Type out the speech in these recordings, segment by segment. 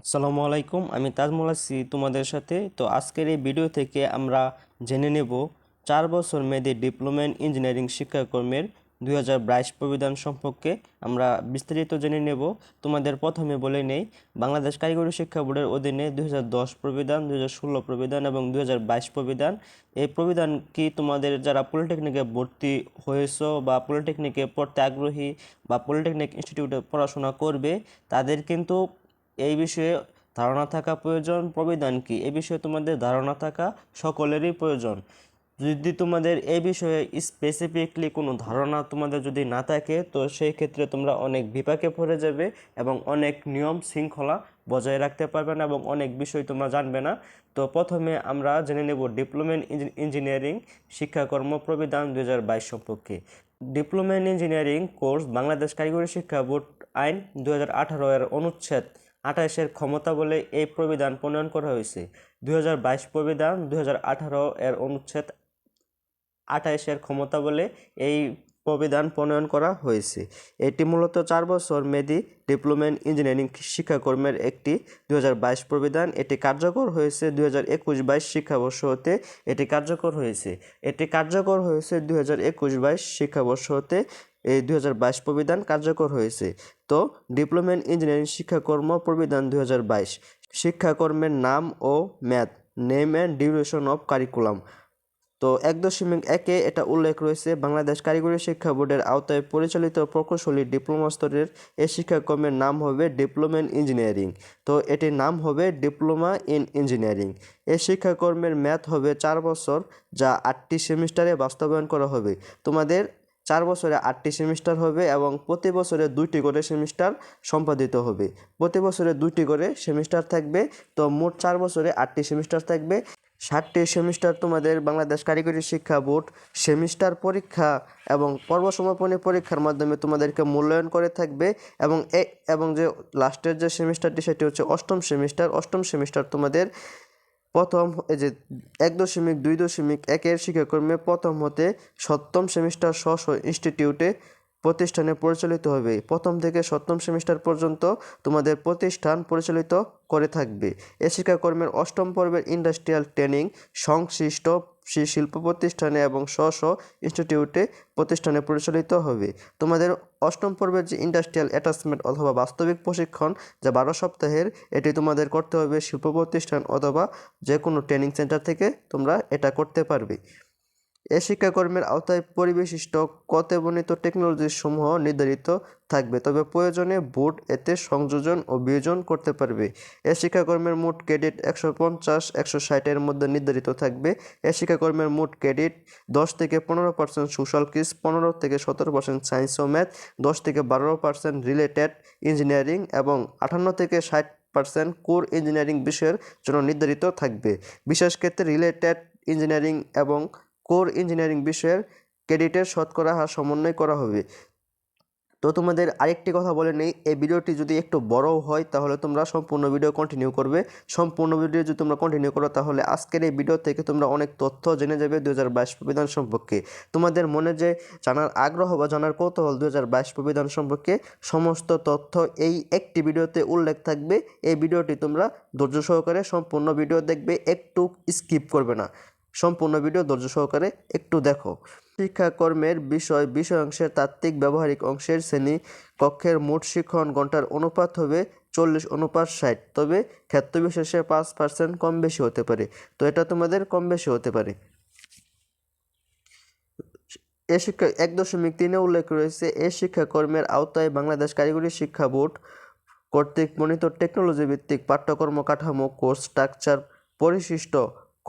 আসসালামু আলাইকুম, আমি তাজমুল আছি তোমাদের সাথে। তো আজকের এই ভিডিও থেকে আমরা জেনে নেব 4 বছর মেয়াদী ডিপ্লোমা ইন ইঞ্জিনিয়ারিং শিক্ষাক্রমের 2022 প্রবিধান সম্পর্কে আমরা বিস্তারিত জেনে নেব। তোমাদের প্রথমে বলে নেই, বাংলাদেশ কারিগরি শিক্ষা বোর্ডের অধীনে 2010 প্রবিধান, 2016 প্রবিধান এবং 2022 প্রবিধান। এই প্রবিধান কি তোমাদের যারা পলিটেকনিকে ভর্তি হয়েছো বা পলিটেকনিকে পড়তে আগ্রহী বা পলিটেকনিক ইনস্টিটিউটে পড়াশোনা করবে, তাদের কিন্তু এই বিষয়ে ধারণা থাকা প্রয়োজন। প্রবিধান কি এ বিষয়ে তোমাদের ধারণা থাকা সকলেরই প্রয়োজন। যদি তোমাদের এই বিষয়ে স্পেসিফিকলি কোনো ধারণা তোমাদের যদি না থাকে, তো সেই ক্ষেত্রে তোমরা অনেক বিপাকে পড়ে যাবে এবং অনেক নিয়ম শৃঙ্খলা বজায় রাখতে পারবে না এবং অনেক বিষয় তোমরা জানবে না। তো প্রথমে আমরা জেনে নেব ডিপ্লোমা ইন ইঞ্জিনিয়ারিং শিক্ষাকর্ম প্রবিধান 2022 সম্পর্কে। Diploma in engineering course Bangladesh কারিগরি শিক্ষা বোর্ড আইন 2018 এর অনুচ্ছেদ 28-এর ক্ষমতা বলে এই প্রবিধান প্রণয়ন করা হয়েছে। 2022 প্রবিধান 2018 এর অনুচ্ছেদ 28-এর ক্ষমতা বলে এই প্রবিধান প্রণয়ন করা হয়েছে। এটি মূলত 4 বছর মেয়াদী ডিপ্লোমা ইন ইঞ্জিনিয়ারিং শিক্ষাকর্মের একটি 2022 প্রবিধান। এটি কার্যকর হয়েছে 2021-22 শিক্ষাবর্ষ হতে। এটি কার্যকর হয়েছে 2021-22 শিক্ষাবর্ষ হতে এই 2022 প্রবিধান কার্যকর হয়েছে। তো ডিপ্লোমা ইন ইঞ্জিনিয়ারিং শিক্ষাকর্ম প্রবিধান 2022 শিক্ষাকর্মের নাম ও মেয়াদ, name and duration of curriculum. তো 1.1-এ এটা উল্লেখ রয়েছে, বাংলাদেশ কারিগরি শিক্ষা বোর্ডের আওতায় পরিচালিত প্রকৌশলী ডিপ্লোমা স্তরের এই শিক্ষাক্রমের নাম হবে ডিপ্লোমা ইন ইঞ্জিনিয়ারিং। তো এটির নাম হবে ডিপ্লোমা ইন ইঞ্জিনিয়ারিং। এই শিক্ষাক্রমের মেয়াদ হবে 4 বছর, যা 8টি সেমিস্টারে বাস্তবায়ন করা হবে। তোমাদের 4 বছরে 8টি সেমিস্টার হবে এবং প্রতি বছরে 2টি করে সেমিস্টার সম্পাদিত হবে। প্রতি বছরে 2টি করে সেমিস্টার থাকবে। তো মোট 4 বছরে 8টি সেমিস্টার থাকবে। 60টি সেমিস্টার তোমাদের বাংলাদেশ কারিগরি শিক্ষা বোর্ড সেমিস্টার পরীক্ষা এবং পর্বসমাপনী পরীক্ষার মাধ্যমে তোমাদেরকে মূল্যায়ন করে থাকবে। এবং যে লাস্টের যে সেমিস্টারটি সেটি হচ্ছে 8ম সেমিস্টার। 8ম সেমিস্টার তোমাদের প্রথম এই যে 1.2.1-এর শিক্ষাক্রমে প্রথম হতে 7ম সেমিস্টার স্ব ইনস্টিটিউটে প্রতিষ্ঠানে পরিচালিত হবে। প্রথম থেকে 7ম সেমিস্টার পর্যন্ত তোমাদের প্রতিষ্ঠান পরিচালিত করে থাকবে। এই শিক্ষাক্রমের 8ম পর্বের ইন্ডাস্ট্রিয়াল ট্রেনিং সংশ্লিষ্ট শিল্প প্রতিষ্ঠানে এবং ইনস্টিটিউটে প্রতিষ্ঠানে পরিচালিত হবে। তোমাদের 8ম পর্বের যে ইন্ডাস্ট্রিয়াল অ্যাটাচমেন্ট অথবা বাস্তবিক প্রশিক্ষণ, যা 12 সপ্তাহের, এটি তোমাদের করতে হবে শিল্প প্রতিষ্ঠান অথবা যে কোনো ট্রেনিং সেন্টার থেকে তোমরা এটা করতে পারবে। এ শিক্ষাকর্মের আওতায় পরিবেশিষ্ট কতে বর্ণিত টেকনোলজি সমূহ নির্ধারিত থাকবে, তবে প্রয়োজনে বোর্ড এতে সংযোজন ও বিয়োজন করতে পারবে। এ শিক্ষাকর্মের মোট ক্রেডিট 150-160-এর মধ্যে নির্ধারিত থাকবে। এ শিক্ষাকর্মের মোট ক্রেডিট 10 থেকে 15% সোশ্যাল কুইজ, 15 থেকে 17% সায়েন্স ও ম্যাথ, 10 থেকে 12% রিলেটেড ইঞ্জিনিয়ারিং এবং 58 থেকে 60% কোর ইঞ্জিনিয়ারিং বিষয়ের জন্য নির্ধারিত থাকবে। বিশেষ ক্ষেত্রে রিলেটেড ইঞ্জিনিয়ারিং এবং কোর ইঞ্জিনিয়ারিং বিষয়ের ক্রেডিটের শতকরা হার সমন্বয় করা হবে। তো তোমাদের আরেকটি কথা বলে নেই, এই ভিডিওটি যদি একটু বড় হয় তাহলে তোমরা সম্পূর্ণ ভিডিও কন্টিনিউ করবে। সম্পূর্ণ ভিডিও যদি তোমরা কন্টিনিউ করো তাহলে আজকের এই ভিডিও থেকে তোমরা অনেক তথ্য জেনে যাবে 2022 প্রবিধান সম্পর্কে। তোমাদের মনে যে জানার আগ্রহ বা জানার কৌতূহল 2022 প্রবিধান সম্পর্কে, সমস্ত তথ্য এই একটি ভিডিওতে উল্লেখ থাকবে। এই ভিডিওটি তোমরা ধৈর্য সহকারে সম্পূর্ণ ভিডিও দেখবে, একটু স্কিপ করবে না। সম্পূর্ণ ভিডিও ধৈর্য সহকারে একটু দেখো। শিক্ষাকর্মের বিষয়াংশের তাত্ত্বিক ব্যবহারিক অংশের শ্রেণী কক্ষের মোট শিক্ষণ ঘন্টার অনুপাত হবে 40:60, তবে ক্ষেত্রবিশেষে 5% কম বেশি হতে পারে। তো এটা তোমাদের কম বেশি হতে পারে। এ শিক্ষা 1.3-এ উল্লেখ রয়েছে, এ শিক্ষাকর্মের আওতায় বাংলাদেশ কারিগরি শিক্ষা বোর্ড কর্তৃক মনোনীত টেকনোলজি ভিত্তিক পাঠ্যক্রম কাঠামো কোর্স স্ট্রাকচার পরিশিষ্ট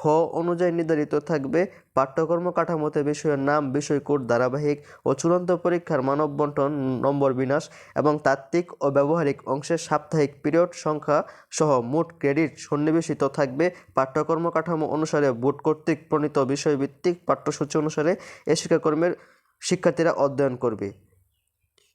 খ অনুযায়ী নির্ধারিত থাকবে। পাঠ্যক্রম কাঠামোতে বিষয়ের নাম, বিষয় কোড, ধারাবাহিক ও চূড়ান্ত পরীক্ষার মানব বন্টন, নম্বর বিন্যাস এবং তাত্ত্বিক ও ব্যবহারিক অংশের সাপ্তাহিক পিরিয়ড সংখ্যা সহ মোট ক্রেডিট সন্নিবেশিত থাকবে। পাঠ্যক্রম কাঠামো অনুসারে বোর্ড কর্তৃক প্রণীত বিষয়ভিত্তিক পাঠ্যসূচি অনুসারে এ শিক্ষাক্রমের শিক্ষার্থীরা অধ্যয়ন করবে।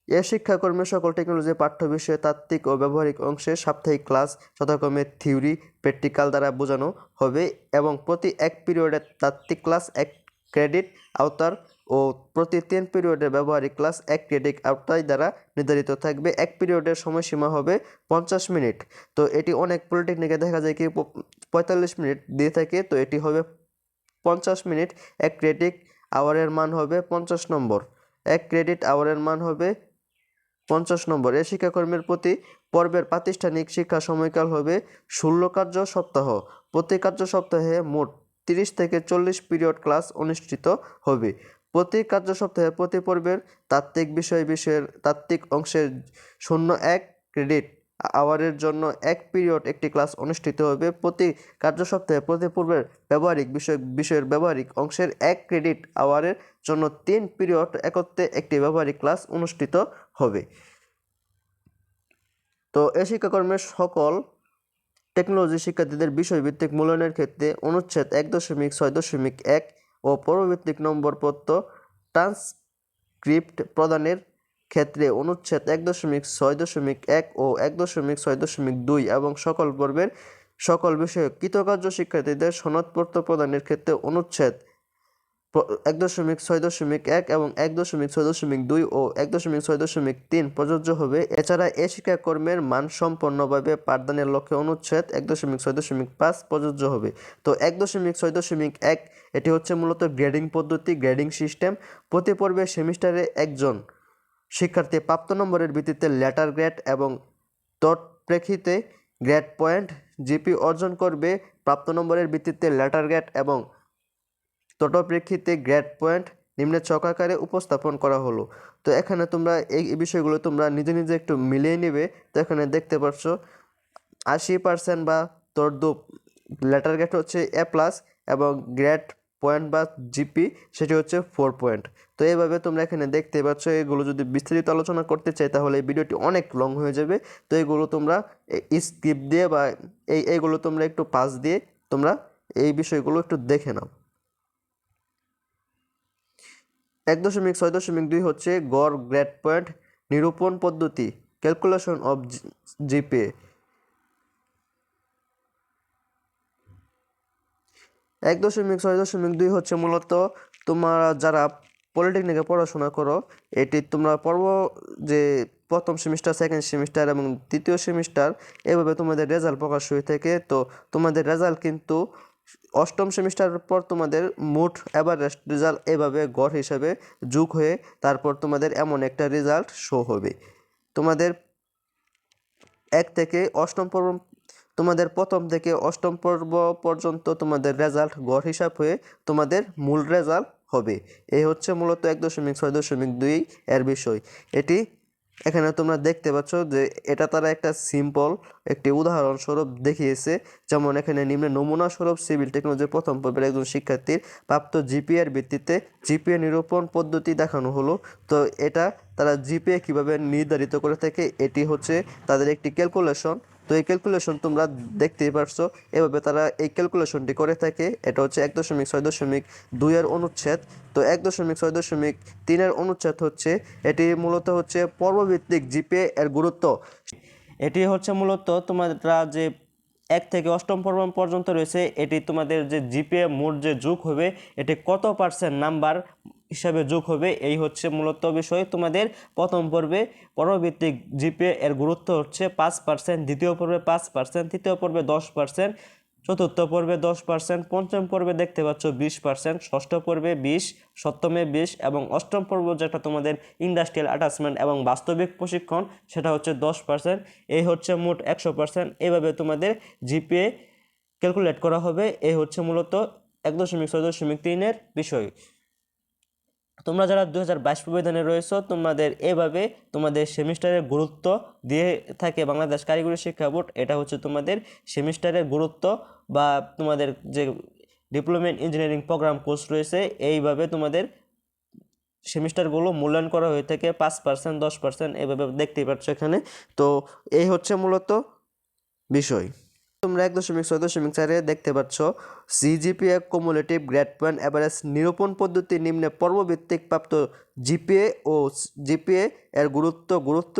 এ শিক্ষাক্রমে সকল টেকনোলজি পাঠ্য বিষয়ে তাত্ত্বিক ও ব্যবহারিক অংশে সাপ্তাহিক ক্লাস যথাক্রমে থিওরি, প্র্যাকটিক্যাল দ্বারা বোঝানো হবে এবং প্রতি এক পিরিয়ডে তাত্ত্বিক ক্লাস 1 ক্রেডিট আওতার ও প্রতি 3 পিরিয়ডের ব্যবহারিক ক্লাস 1 ক্রেডিট আওতায় দ্বারা নির্ধারিত থাকবে। 1 পিরিয়ডের সময়সীমা হবে 50 মিনিট। তো এটি অনেক পলিটেকনিকে দেখা যায় কি 45 মিনিট দিয়ে থাকে, তো এটি হবে 50 মিনিট। 1 ক্রেডিট আওয়ারের মান হবে 50 নম্বর। 1 ক্রেডিট আওয়ারের মান হবে 50 নম্বর। এই শিক্ষাকর্মীর প্রতি পর্বের প্রাতিষ্ঠানিক শিক্ষা সময়কাল হবে 16 কার্য সপ্তাহ। প্রতি কার্য সপ্তাহে মোট 30 থেকে 40 পিরিয়ড ক্লাস অনুষ্ঠিত হবে। প্রতি কার্য সপ্তাহে প্রতি পর্বের বিষয়ের তাত্ত্বিক অংশের 01 ক্রেডিট আওয়ারের জন্য 1 পিরিয়ড একটি ক্লাস অনুষ্ঠিত হবে। প্রতি কার্য সপ্তাহে প্রতি পর্বের ব্যবহারিক বিষয়ের ব্যবহারিক অংশের 1 ক্রেডিট আওয়ারের জন্য 3 পিরিয়ড একত্রে একটি ব্যবহারিক ক্লাস অনুষ্ঠিত হবে। তো এই শিক্ষাকর্মের সকল টেকনোলজি শিক্ষার্থীদের বিষয়ভিত্তিক মূল্যায়নের ক্ষেত্রে অনুচ্ছেদ 1.6.1 ও পর্বভিত্তিক নম্বরপত্র ট্রান্সক্রিপ্ট প্রদানের ক্ষেত্রে অনুচ্ছেদ 1.6.1 ও 1.6.2 এবং সকল পর্বের সকল বিষয়ে কৃতকার্য শিক্ষার্থীদের সনদপত্র প্রদানের ক্ষেত্রে অনুচ্ছেদ 1.6.1 এবং 1.6.2 ও 1.6.3 প্রযোজ্য হবে। এছাড়া এই শিক্ষাকর্মের মানসম্পন্নভাবে পাঠদানের লক্ষ্যে অনুচ্ছেদ 1.6.5 প্রযোজ্য হবে। তো 1.6.1 এটি হচ্ছে মূলত গ্রেডিং পদ্ধতি, গ্রেডিং সিস্টেম। প্রতি পর্বে সেমিস্টারে একজন শিক্ষার্থী প্রাপ্ত নম্বরের ভিত্তিতে লেটার গ্রেড এবং তৎপ্রেক্ষিতে গ্রেড পয়েন্ট জিপি অর্জন করবে। প্রাপ্ত নম্বরের ভিত্তিতে লেটার গ্রেড এবং তৎপ্রেক্ষিতে গ্রেড পয়েন্ট নিম্নে ছক আকারে উপস্থাপন করা হলো। তো এখানে তোমরা এই বিষয়গুলো তোমরা নিজে নিজে একটু মিলিয়ে নেবে। তো এখানে দেখতে পাচ্ছ 80% বা লেটার গ্রেড হচ্ছে A+ এবং গ্রেড পয়েন্ট বা জিপি সেটি হচ্ছে 4 পয়েন্ট। তো এইভাবে তোমরা এখানে দেখতে পাচ্ছ। এগুলো যদি বিস্তারিত আলোচনা করতে চাই তাহলে এই ভিডিওটি অনেক লং হয়ে যাবে। তো এগুলো তোমরা স্কিপ দিয়ে বা এইগুলো তোমরা একটু পাস দিয়ে তোমরা এই বিষয়গুলো একটু দেখে নাও। 1.6.2 হচ্ছে গড় গ্রেড পয়েন্ট নিরূপণ পদ্ধতি, ক্যালকুলেশন অফ জিপিএ। 1.6.2 হচ্ছে মূলত তোমরা যারা পলিটেকনিকে পড়াশোনা করো, এটি তোমরা যে প্রথম সেমিস্টার, সেকেন্ড সেমিস্টার এবং তৃতীয় সেমিস্টার এভাবে তোমাদের রেজাল্ট প্রকাশ হয়ে থাকে। তো তোমাদের রেজাল্ট কিন্তু অষ্টম সেমিস্টারের পর তোমাদের মোট এভারেস্ট রেজাল্ট এভাবে গড় হিসাবে যোগ হয়ে তারপর তোমাদের এমন একটা রেজাল্ট শো হবে। তোমাদের তোমাদের প্রথম থেকে অষ্টম পর্ব পর্যন্ত তোমাদের রেজাল্ট গড় হিসাব হয়ে তোমাদের মূল রেজাল্ট হবে। এই হচ্ছে মূলত 1.6.2 এর বিষয়। এটি এখানে তোমরা দেখতে পাচ্ছ যে এটা তারা একটা সিম্পল একটি উদাহরণস্বরূপ দেখিয়েছে। যেমন এখানে নিম্নে নমুনা স্বরূপ সিভিল টেকনোলজির প্রথম পর্বের একজন শিক্ষার্থীর প্রাপ্ত জিপিএর ভিত্তিতে জিপিএ নিরূপণ পদ্ধতি দেখানো হলো। তো এটা তারা জিপিএ কিভাবে নির্ধারিত করে থাকে, এটি হচ্ছে তাদের একটি ক্যালকুলেশন। তো এই ক্যালকুলেশন তোমরা দেখতেই পারছো, এভাবে তারা এই ক্যালকুলেশনটি করে থাকে। এটা হচ্ছে 1.6.2 এর অনুচ্ছেদ। তো 1.6.3 এর অনুচ্ছেদ হচ্ছে এটি মূলত হচ্ছে পর্বভিত্তিক জিপিএ এর গুরুত্ব। এটি হচ্ছে মূলত তোমরা যে 1 থেকে অষ্টম পর্ব পর্যন্ত রয়েছে, এটি তোমাদের যে জিপিএ মোট যে যোগ হবে এটি কত পার্সেন্ট নাম্বার হিসাবে যোগ হবে, এই হচ্ছে মূলত বিষয়। তোমাদের প্রথম পর্বে পর্বভিত্তিক জিপিএ এর গুরুত্ব হচ্ছে 5%, দ্বিতীয় পর্বে 5%, তৃতীয় পর্বে 10%, চতুর্থ পর্বে 10%, পঞ্চম পর্বে দেখতে পাচ্ছ 20%, ষষ্ঠ পর্বে 20, সপ্তমে 20 এবং অষ্টম পর্ব যেটা তোমাদের ইন্ডাস্ট্রিয়াল অ্যাটাচমেন্ট এবং বাস্তবিক প্রশিক্ষণ সেটা হচ্ছে 10%। এই হচ্ছে মোট 100%। এভাবে তোমাদের জিপিএ ক্যালকুলেট করা হবে। এই হচ্ছে মূলত 1.6.3 এর বিষয়। তোমরা যারা 2022 প্রবিধানে রয়েছো তোমাদের এভাবে তোমাদের সেমিস্টারের গুরুত্ব দিয়ে থাকে বাংলাদেশ কারিগরি শিক্ষা বোর্ড। এটা হচ্ছে তোমাদের সেমিস্টারের গুরুত্ব বা তোমাদের যে ডিপ্লোমা ইঞ্জিনিয়ারিং প্রোগ্রাম কোর্স রয়েছে এইভাবে তোমাদের সেমিস্টারগুলো মূল্যায়ন করা হয়ে থাকে 5%, 10% এভাবে দেখতেই পাচ্ছ এখানে। তো এই হচ্ছে মূলত বিষয়। তোমরা 1.6.4 দেখতে পাচ্ছ CGPA cumulative grade point average নিরূপণ পদ্ধতি নিম্নে পর্বভিত্তিক প্রাপ্ত জিপিএ ও জিপিএ এর গুরুত্ব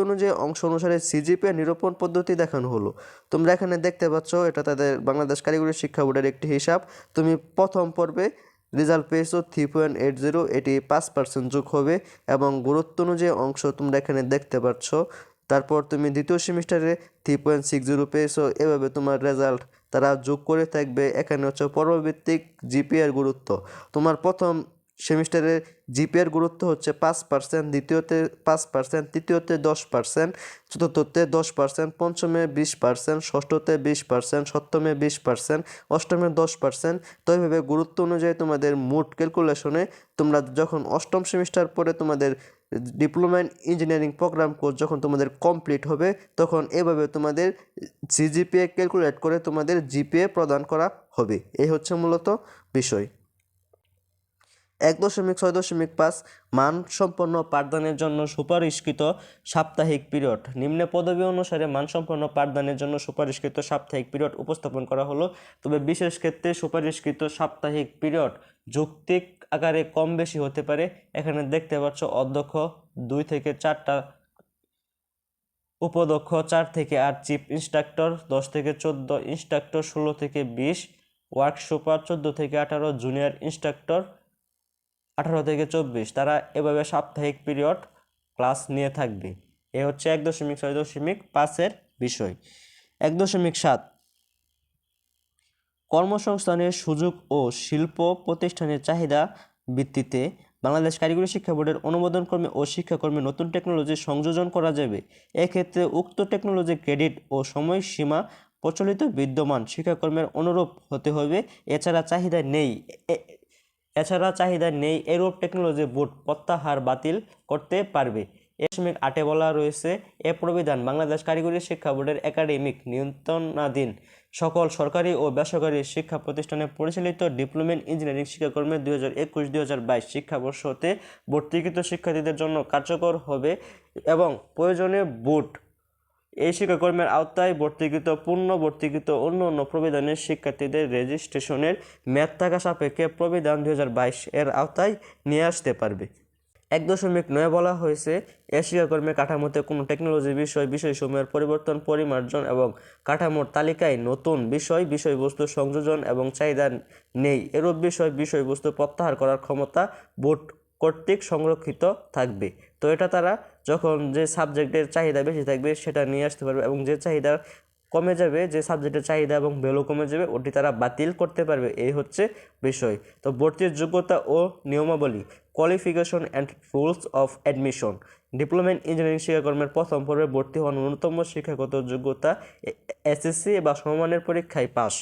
অনুযায়ী অংশ অনুসারে সিজিপিএ নিরূপণ পদ্ধতি দেখানো হলো। তোমরা এখানে দেখতে পাচ্ছ এটা তাদের বাংলাদেশ কারিগরি শিক্ষা বোর্ডের একটি হিসাব। তুমি প্রথম পর্বে রেজাল্ট পেয়েছো 3.80, এটি 5% যোগ হবে এবং গুরুত্ব অনুযায়ী অংশ তোমরা এখানে দেখতে পাচ্ছ। তারপর তুমি দ্বিতীয় সেমিস্টারে 3.60 পেয়েছো, এভাবে তোমার রেজাল্ট তারা যোগ করে থাকবে। এখানে হচ্ছে পর্বভিত্তিক জিপিএর গুরুত্ব। তোমার প্রথম সেমিস্টারে জিপিএর গুরুত্ব হচ্ছে 5%, দ্বিতীয়তে 5%, তৃতীয়তে 10%, চতুর্থতে 10%, পঞ্চমে 20%, ষষ্ঠতে 20%, সপ্তমে 20%, অষ্টমে 10%। তো এইভাবে গুরুত্ব অনুযায়ী তোমাদের মোট ক্যালকুলেশনে তোমরা যখন অষ্টম সেমিস্টার পরে তোমাদের diploma in engineering program course যখন তোমাদের কমপ্লিট হবে, তখন এভাবে তোমাদের সিজিপিএ ক্যালকুলেট করে তোমাদের জিপিএ প্রদান করা হবে। এই হচ্ছে মূলত বিষয়। 1.6.5 মানসম্পন্ন পাঠদানের জন্য সুপারিশকৃত সাপ্তাহিক পিরিয়ড। নিম্নে পদবী অনুসারে মানসম্পন্ন পাঠদানের জন্য সুপারিশকৃত সাপ্তাহিক পিরিয়ড উপস্থাপন করা হলো। তবে বিশেষ ক্ষেত্রে সুপারিশকৃত সাপ্তাহিক পিরিয়ড যৌক্তিক আকারে কম বেশি হতে পারে। এখানে দেখতে পাচ্ছ অধ্যক্ষ 2 থেকে 4টা, উপদক্ষ 4 থেকে 8, চিফ ইন্সট্রাক্টর 10 থেকে 14, ইন্সট্রাক্টর 16 থেকে 20, ওয়ার্কশপার 14 থেকে 18, জুনিয়র ইন্সট্রাক্টর 18 থেকে 24। তারা এভাবে সাপ্তাহিক পিরিয়ড ক্লাস নিয়ে থাকবে। এ হচ্ছে 1.6.5 বিষয়। 1.7 কর্মসংস্থানের সুযোগ ও শিল্প প্রতিষ্ঠানের চাহিদা ভিত্তিতে বাংলাদেশ কারিগরি শিক্ষা বোর্ডের অনুমোদনক্রমে ও শিক্ষাকর্মে নতুন টেকনোলজি সংযোজন করা যাবে। এক্ষেত্রে উক্ত টেকনোলজি ক্রেডিট ও সময়সীমা প্রচলিত বিদ্যমান শিক্ষাকর্মের অনুরূপ হতে হবে। এছাড়া চাহিদা নেই এরূপ টেকনোলজি বোর্ড প্রত্যাহার বাতিল করতে পারবে। 8 বলা রয়েছে, এ প্রবিধান বাংলাদেশ কারিগরি শিক্ষা বোর্ডের একাডেমিক নিয়ন্ত্রণাধীন সকল সরকারি ও বেসরকারি শিক্ষা প্রতিষ্ঠানে পরিচালিত ডিপ্লোমা ইন ইঞ্জিনিয়ারিং শিক্ষাক্রমে 2021-2022 শিক্ষাবর্ষ হতে ভর্তিকৃত শিক্ষার্থীদের জন্য কার্যকর হবে এবং প্রয়োজনে বোর্ড এই শিক্ষাকর্মের আওতায় পূর্ণ ভর্তিকৃত অন্য প্রবিধানের শিক্ষার্থীদের রেজিস্ট্রেশনের মেয়াদ থাকা সাপেক্ষে প্রবিধান 2022 এর আওতায় নিয়ে আসতে পারবে। 1.9 বলা হয়েছে, এ শিক্ষাকর্মের কাঠামোতে কোনো টেকনোলজি বিষয়সমূহের পরিবর্তন, পরিমার্জন এবং কাঠামোর তালিকায় নতুন বিষয়বস্তু সংযোজন এবং চাহিদা নেই এরূপ বিষয়বস্তু প্রত্যাহার করার ক্ষমতা বোর্ড কর্তৃক সংরক্ষিত থাকবে। তো এটা তারা যখন যে সাবজেক্টের চাহিদা বেশি থাকবে সেটা নিয়ে আসতে পারবে এবং যে চাহিদা কমে যাবে, যে সাবজেক্টের চাহিদা এবং ভ্যালু কমে যাবে, ওটি তারা বাতিল করতে পারবে। এই হচ্ছে বিষয়। তো ভর্তির যোগ্যতা ও নিয়মাবলী, qualification and rules of admission. Diploma in engineering শিক্ষাকর্মের প্রথম পর্বে ভর্তি হওয়ার ন্যূনতম শিক্ষাগত যোগ্যতা এসএসসি বা সমমানের পরীক্ষায় পাস।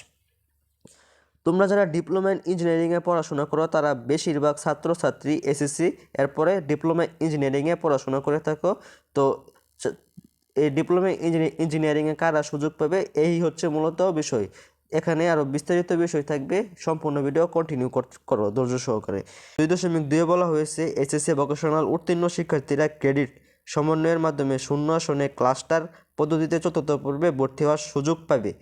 তোমরা যারা ডিপ্লোমা ইন ইঞ্জিনিয়ারিংয়ে পড়াশোনা করো তারা বেশিরভাগ ছাত্রছাত্রী এসএসসি এরপরে ডিপ্লোমা ইঞ্জিনিয়ারিংয়ে পড়াশোনা করে থাকো। তো এই ডিপ্লোমা ইঞ্জিনিয়ারিংয়ে কারা সুযোগ পাবে, এই হচ্ছে মূলত বিষয়। এখানে আরও বিস্তারিত বিষয় থাকবে, সম্পূর্ণ ভিডিও কন্টিনিউ করো ধৈর্য সহকারে। 2.2 বলা হয়েছে, এইচএসসি ভোকেশনাল উত্তীর্ণ শিক্ষার্থীরা ক্রেডিট সমন্বয়ের মাধ্যমে শূন্য আসনে ক্লাস্টার পদ্ধতিতে চতুর্থ পর্বে ভর্তি হওয়ার সুযোগ পাবে।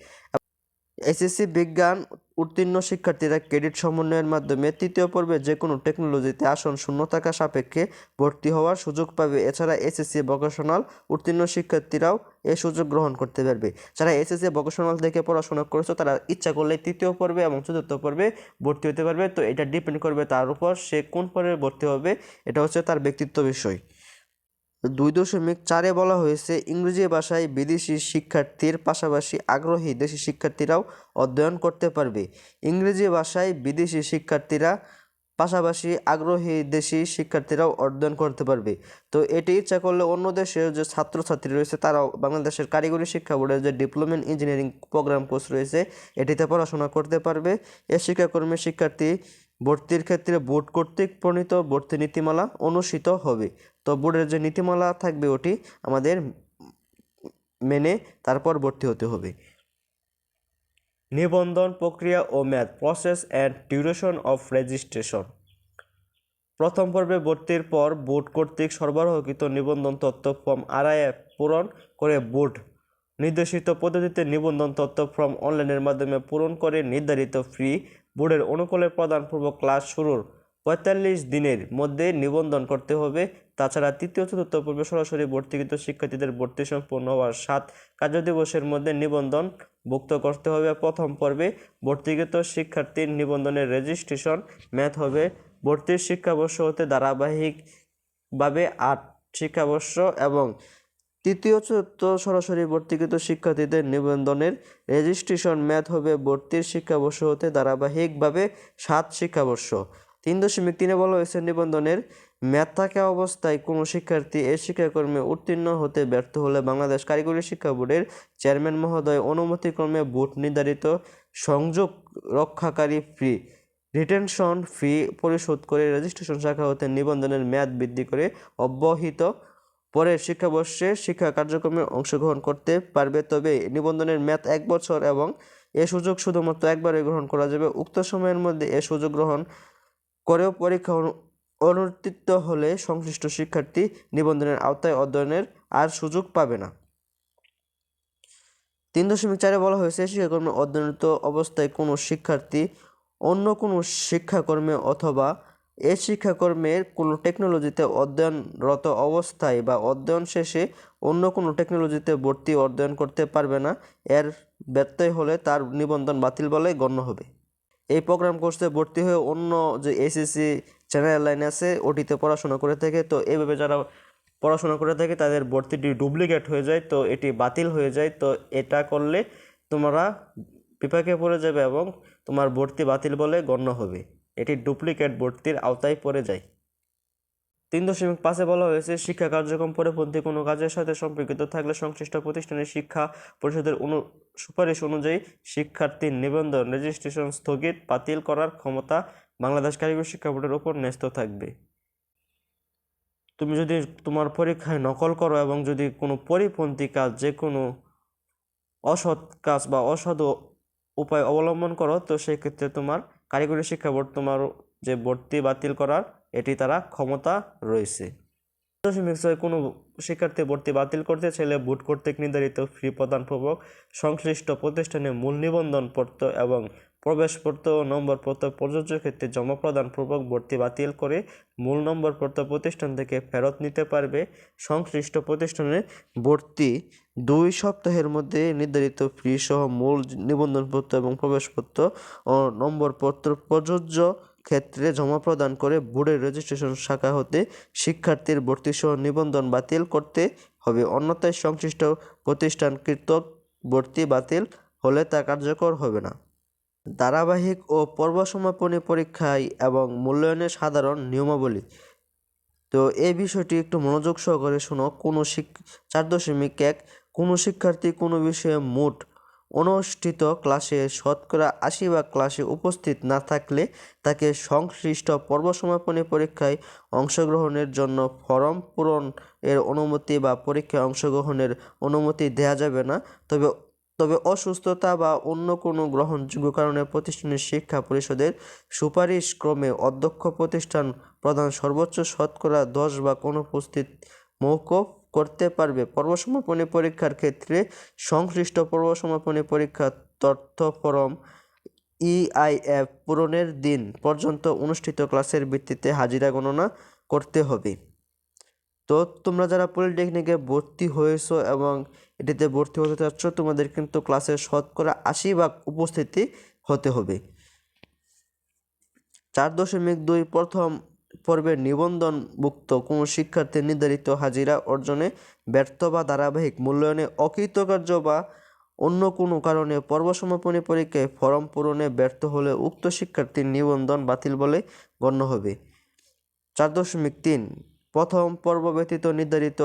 এসএসসি বিজ্ঞান উত্তীর্ণ শিক্ষার্থীরা ক্রেডিট সমন্বয়ের মাধ্যমে তৃতীয় পর্বে যে কোনো টেকনোলজিতে আসন শূন্য থাকা সাপেক্ষে ভর্তি হওয়ার সুযোগ পাবে। এছাড়া এসএসসি ভোকেশনাল উত্তীর্ণ শিক্ষার্থীরাও এই সুযোগ গ্রহণ করতে পারবে। যারা এসএসসি ভোকেশনাল থেকে পড়াশোনা করেছো তারা ইচ্ছা করলে তৃতীয় পর্বে এবং চতুর্থ পর্বে ভর্তি হতে পারবে। তো এটা ডিপেন্ড করবে তার উপর, সে কোন পর্বে ভর্তি হবে, এটা হচ্ছে তার ব্যক্তিত্ব বিষয়। 2.4 বলা হয়েছে, ইংরেজি ভাষায় বিদেশি শিক্ষার্থীর পাশাপাশি আগ্রহী দেশি শিক্ষার্থীরাও অধ্যয়ন করতে পারবে। ইংরেজি ভাষায় বিদেশি শিক্ষার্থীরা পাশাপাশি আগ্রহী দেশি শিক্ষার্থীরাও অধ্যয়ন করতে পারবে। তো এটি ইচ্ছা করলে অন্য দেশের যে ছাত্রছাত্রী রয়েছে তারাও বাংলাদেশের কারিগরি শিক্ষা বোর্ডের যে diploma in engineering program course রয়েছে এটিতে পড়াশোনা করতে পারবে। এ শিক্ষাকর্মী শিক্ষার্থী ভর্তির ক্ষেত্রে বোর্ড কর্তৃক প্রণীত ভর্তি নীতিমালা অনুসৃত হবে। তো বোর্ডের যে নীতিমালা থাকবে ওটি আমাদের মেনে তারপর ভর্তি হতে হবে। নিবন্ধন প্রক্রিয়া ও মেয়াদ, process and duration of registration. প্রথম পর্বে ভর্তির পর বোর্ড কর্তৃক সরবরাহকৃত নিবন্ধন তথ্য ফর্ম RIF পূরণ করে বোর্ড নির্দেশিত পদ্ধতিতে নিবন্ধন তথ্য ফর্ম অনলাইনের মাধ্যমে পূরণ করে নির্ধারিত ফি বোর্ডের অনুকূলে প্রদানপূর্বক ক্লাস শুরুর 45 দিনের মধ্যে নিবন্ধন করতে হবে। তাছাড়া তৃতীয় চতুর্থ পর্বে সরাসরি ভর্তিকৃত শিক্ষার্থীদের ভর্তি সম্পন্ন হওয়ার 7 কার্যদিবসের মধ্যে নিবন্ধন ভুক্ত করতে হবে। প্রথম পর্বে ভর্তিকৃত শিক্ষার্থীর নিবন্ধনের রেজিস্ট্রেশন মেয়াদ হবে ভর্তির শিক্ষাবর্ষ হতে ধারাবাহিকভাবে 8 শিক্ষাবর্ষ এবং তৃতীয় চতুর্থ সরাসরি ভর্তিকৃত শিক্ষার্থীদের নিবন্ধনের রেজিস্ট্রেশন মেয়াদ হবে ভর্তির শিক্ষাবর্ষ হতে ধারাবাহিকভাবে 7 শিক্ষাবর্ষ। 3.3 বলা হয়েছে নিবন্ধনের মেয়াদ থাকা অবস্থায় কোনো শিক্ষার্থী এই শিক্ষাক্রমে উত্তীর্ণ হতে ব্যর্থ হলে বাংলাদেশ কারিগরি শিক্ষা বোর্ডের চেয়ারম্যান মহোদয় অনুমতিক্রমে বোর্ড নির্ধারিত সংযোগ রক্ষাকারী ফি রিটেনশন ফি পরিশোধ করে রেজিস্ট্রেশন শাখা হতে নিবন্ধনের মেয়াদ বৃদ্ধি করে অব্যাহত পরের শিক্ষাবর্ষে শিক্ষা কার্যক্রমে অংশগ্রহণ করতে পারবে। তবে নিবন্ধনের মেয়াদ 1 বছর এবং এ সুযোগ শুধুমাত্র একবারে গ্রহণ করা যাবে। উক্ত সময়ের মধ্যে এ সুযোগ গ্রহণ করেও পরীক্ষা অনুত্তীর্ণ হলে সংশ্লিষ্ট শিক্ষার্থী নিবন্ধনের আওতায় অধ্যয়নের আর সুযোগ পাবে না। 3.4 বলা হয়েছে শিক্ষাক্রমে অধ্যয়নরত অবস্থায় কোনো শিক্ষার্থী অন্য কোনো শিক্ষাকর্মে অথবা এ শিক্ষাকর্মের কোনো টেকনোলজিতে অধ্যয়নরত অবস্থায় বা অধ্যয়ন শেষে অন্য কোনো টেকনোলজিতে ভর্তি অধ্যয়ন করতে পারবে না। এর ব্যত্যয় হলে তার নিবন্ধন বাতিল বলে গণ্য হবে। এই প্রোগ্রাম কোর্সে ভর্তি হয়ে অন্য যে এসএসসি জেনারেল লাইন আছে ওটিতে পড়াশোনা করে থাকে, তো এইভাবে যারা পড়াশোনা করে থাকে তাদের ভর্তিটি ডুপ্লিকেট হয়ে যায়, তো এটি বাতিল হয়ে যায়। তো এটা করলে তোমরা বিপাকে পড়ে যাবে এবং তোমার ভর্তি বাতিল বলে গণ্য হবে। এটি ডুপ্লিকেট ভর্তির আওতায় পড়ে যায়। 3.5 বলা হয়েছে শিক্ষা কার্যক্রম পরিপন্থী কোনো কাজের সাথে সম্পর্কিত থাকলে সংশ্লিষ্ট প্রতিষ্ঠানের শিক্ষা পরিষদের সুপারিশ অনুযায়ী শিক্ষার্থীর নিবন্ধন রেজিস্ট্রেশন স্থগিত বাতিল করার ক্ষমতা বাংলাদেশ কারিগরি শিক্ষা বোর্ডের উপর ন্যস্ত থাকবে। তুমি যদি তোমার পরীক্ষায় নকল করো এবং যদি কোনো পরিপন্থী কাজ, যে কোনো অসৎ কাজ বা অসৎ উপায় অবলম্বন করো, তো সেক্ষেত্রে তোমার কারিগরি শিক্ষা বোর্ড তোমার যে ভর্তি বাতিল করার এটি তারা ক্ষমতা রয়েছে। 3.6 কোনো শিক্ষার্থী ভর্তি বাতিল করতে চাইলে বোর্ড কর্তৃক নির্ধারিত ফি প্রদানপূর্বক সংশ্লিষ্ট প্রতিষ্ঠানে মূল নিবন্ধন পত্র এবং প্রবেশপত্র ও নম্বরপত্র প্রযোজ্য ক্ষেত্রে জমা প্রদানপূর্বক ভর্তি বাতিল করে মূল নম্বরপত্র প্রতিষ্ঠান থেকে ফেরত নিতে পারবে। সংশ্লিষ্ট প্রতিষ্ঠানে ভর্তি 2 সপ্তাহের মধ্যে নির্ধারিত ফি সহ মূল নিবন্ধনপত্র এবং প্রবেশপত্র ও নম্বরপত্র প্রযোজ্য ক্ষেত্রে জমা প্রদান করে বোর্ডের রেজিস্ট্রেশন শাখা হতে শিক্ষার্থীর ভর্তিসহ নিবন্ধন বাতিল করতে হবে। অন্যথায় সংশ্লিষ্ট প্রতিষ্ঠান কর্তৃক ভর্তি বাতিল হলে তা কার্যকর হবে না। ধারাবাহিক ও পর্ব সমাপনী পরীক্ষায় এবং মূল্যায়নের সাধারণ নিয়মাবলী। তো এই বিষয়টি একটু মনোযোগ সহকারে শোনো। 4.1 কোনো শিক্ষার্থী কোনো বিষয়ে মোট অনুষ্ঠিত ক্লাসে শতকরা 80 ক্লাসে উপস্থিত না থাকলে তাকে সংশ্লিষ্ট পর্ব সমাপনী পরীক্ষায় অংশগ্রহণের জন্য ফরম পূরণ এর অনুমতি বা পরীক্ষায় অংশগ্রহণের অনুমতি দেওয়া যাবে না। তবে অসুস্থতা বা অন্য কোনো গ্রহণযোগ্য কারণে প্রতিষ্ঠানের শিক্ষা পরিষদের সুপারিশ ক্রমে অধ্যক্ষ প্রতিষ্ঠান প্রধান সর্বোচ্চ শতকরা 10 অনুপস্থিত মওকুফ করতে পারবে। পর্ব সমাপনী পরীক্ষার ক্ষেত্রে সংশ্লিষ্ট পর্ব সমাপনী পরীক্ষার তথ্য ফরম EIF পূরণের দিন পর্যন্ত অনুষ্ঠিত ক্লাসের ভিত্তিতে হাজিরা গণনা করতে হবে। তো তোমরা যারা পলিটেকনিকে ভর্তি হয়েছো এবং এটিতে ভর্তি হতে চাচ্ছ, তোমাদের কিন্তু ক্লাসের শতকরা 80 উপস্থিতি হতে হবে। 4.2 প্রথম পর্বের নিবন্ধনভুক্ত কোনো শিক্ষার্থীর নির্ধারিত হাজিরা অর্জনে ব্যর্থ বা ধারাবাহিক মূল্যায়নে অকৃতকার্য বা অন্য কোনো কারণে পর্ব সমাপনী পরীক্ষায় ফরম পূরণে ব্যর্থ হলে উক্ত শিক্ষার্থীর নিবন্ধন বাতিল বলে গণ্য হবে। 4.3 প্রথম পর্ব ব্যতীত নির্ধারিত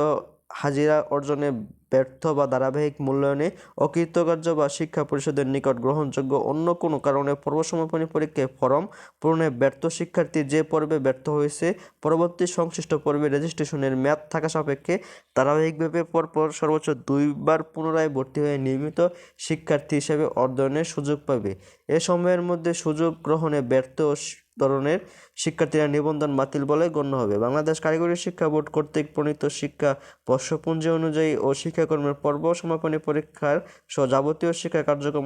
হাজিরা অর্জনে ব্যর্থ বা ধারাবাহিক মূল্যায়নে অকৃতকার্য বা শিক্ষা পরিষদের নিকট গ্রহণযোগ্য অন্য কোনো কারণে পর্ব সমাপনী পরীক্ষায় ফরম পূরণে ব্যর্থ শিক্ষার্থী যে পর্বে ব্যর্থ হয়েছে পরবর্তী সংশ্লিষ্ট পর্বে রেজিস্ট্রেশনের মেয়াদ থাকা সাপেক্ষে ধারাবাহিকভাবে পরপর সর্বোচ্চ 2 বার পুনরায় ভর্তি হয়ে নিয়মিত শিক্ষার্থী হিসেবে অধ্যয়নের সুযোগ পাবে। এ সময়ের মধ্যে সুযোগ গ্রহণে ব্যর্থ ধরনের শিক্ষার্থীরা নিবন্ধন বাতিল বলে গণ্য হবে। বাংলাদেশ কারিগরি শিক্ষা বোর্ড কর্তৃক প্রণীত শিক্ষা বর্ষপঞ্জি অনুযায়ী ও শিক্ষাকর্মের পর্ব সমাপনী পরীক্ষার সহ যাবতীয় শিক্ষা কার্যক্রম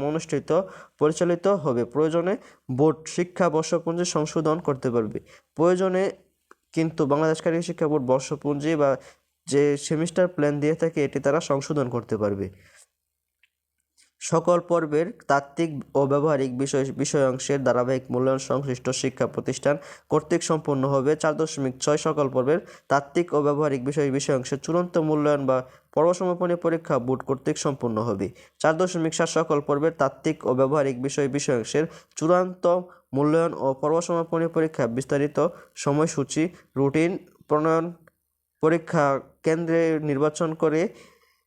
পরিচালিত হবে। প্রয়োজনে বোর্ড শিক্ষা বর্ষপঞ্জি সংশোধন করতে পারবে। প্রয়োজনে কিন্তু বাংলাদেশ কারিগরি শিক্ষা বোর্ড বর্ষপঞ্জি বা যে সেমিস্টার প্ল্যান দিয়ে থাকে এটি তারা সংশোধন করতে পারবে। সকল পর্বের তাত্ত্বিক ও ব্যবহারিক বিষয়াংশের ধারাবাহিক মূল্যায়ন সংশ্লিষ্ট শিক্ষা প্রতিষ্ঠান কর্তৃক সম্পন্ন হবে। 4.6 সকল পর্বের তাত্ত্বিক ও ব্যবহারিক বিষয়াংশের চূড়ান্ত মূল্যায়ন বা পর্বসমাপনী পরীক্ষা বোর্ড কর্তৃক সম্পন্ন হবে। 4.7 সকল পর্বের তাত্ত্বিক ও ব্যবহারিক বিষয়াংশের চূড়ান্ত মূল্যায়ন ও পর্বসমাপনী পরীক্ষা বিস্তারিত সময়সূচি রুটিন প্রণয়ন পরীক্ষা কেন্দ্রে নির্বাচন করে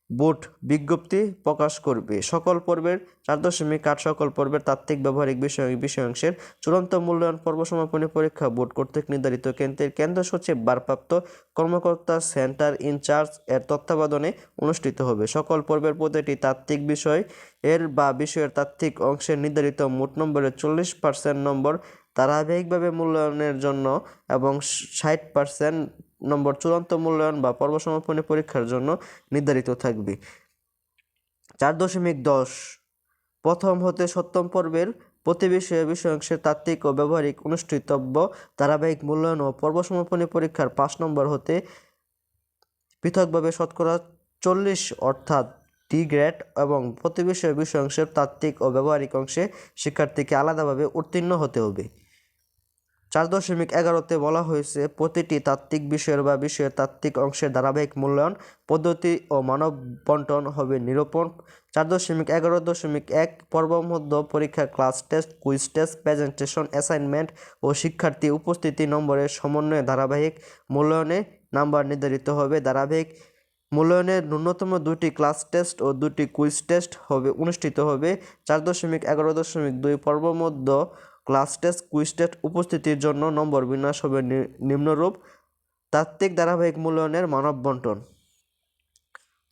বোর্ড বিজ্ঞপ্তি প্রকাশ করবে। সকল পর্বের 4.8 সকল পর্বের তাত্ত্বিক ব্যবহারিক বিষয়াংশের চূড়ান্ত মূল্যায়ন পর্বসমাপনী পরীক্ষা বোর্ড কর্তৃক নির্ধারিত কেন্দ্রের কেন্দ্র সচিব ভারপ্রাপ্ত কর্মকর্তা সেন্টার ইনচার্জ এর তত্ত্বাবধানে অনুষ্ঠিত হবে। সকল পর্বের প্রতিটি তাত্ত্বিক বিষয় এর বা বিষয়ের তাত্ত্বিক অংশের নির্ধারিত মোট নম্বরের 40% নম্বর ধারাবাহিকভাবে মূল্যায়নের জন্য এবং 60% নম্বর চূড়ান্ত মূল্যায়ন বা পর্বসমাপনী পরীক্ষার জন্য নির্ধারিত থাকবে। 4.10 প্রথম হতে সপ্তম পর্বের প্রতি বিষয়াংশের তাত্ত্বিক ও ব্যবহারিক অনুষ্ঠিতব্য ধারাবাহিক মূল্যায়ন ও পর্বসমাপনী পরীক্ষার 5 নম্বর হতে পৃথকভাবে শতকরা 40 অর্থাৎ ডি গ্রেড এবং প্রতি বিষয়াংশের তাত্ত্বিক ও ব্যবহারিক অংশে শিক্ষার্থীকে আলাদাভাবে উত্তীর্ণ হতে হবে। 4.11 বলা হয়েছে প্রতিটি তাত্ত্বিক বিষয়ের বা বিষয়ের তাত্ত্বিক অংশের ধারাবাহিক মূল্যায়ন পদ্ধতি ও মানব বন্টন হবে নিরূপণ। 4.11.1 পর্বমধ্য পরীক্ষা class test, quiz test, presentation, assignment ও শিক্ষার্থী উপস্থিতি নম্বরের সমন্বয়ে ধারাবাহিক মূল্যায়নে নাম্বার নির্ধারিত হবে। ধারাবাহিক মূল্যায়নের ন্যূনতম 2টি ক্লাস টেস্ট ও 2টি কুইজ টেস্ট অনুষ্ঠিত হবে। 4.11.2 পর্বমধ্য ক্লাস টেস্ট, কুইজ টেস্ট উপস্থিতির জন্য নম্বর বিন্যাস হবে নিম্নরূপ। তাত্ত্বিক ধারাবাহিক মূল্যায়নের মানব বন্টন।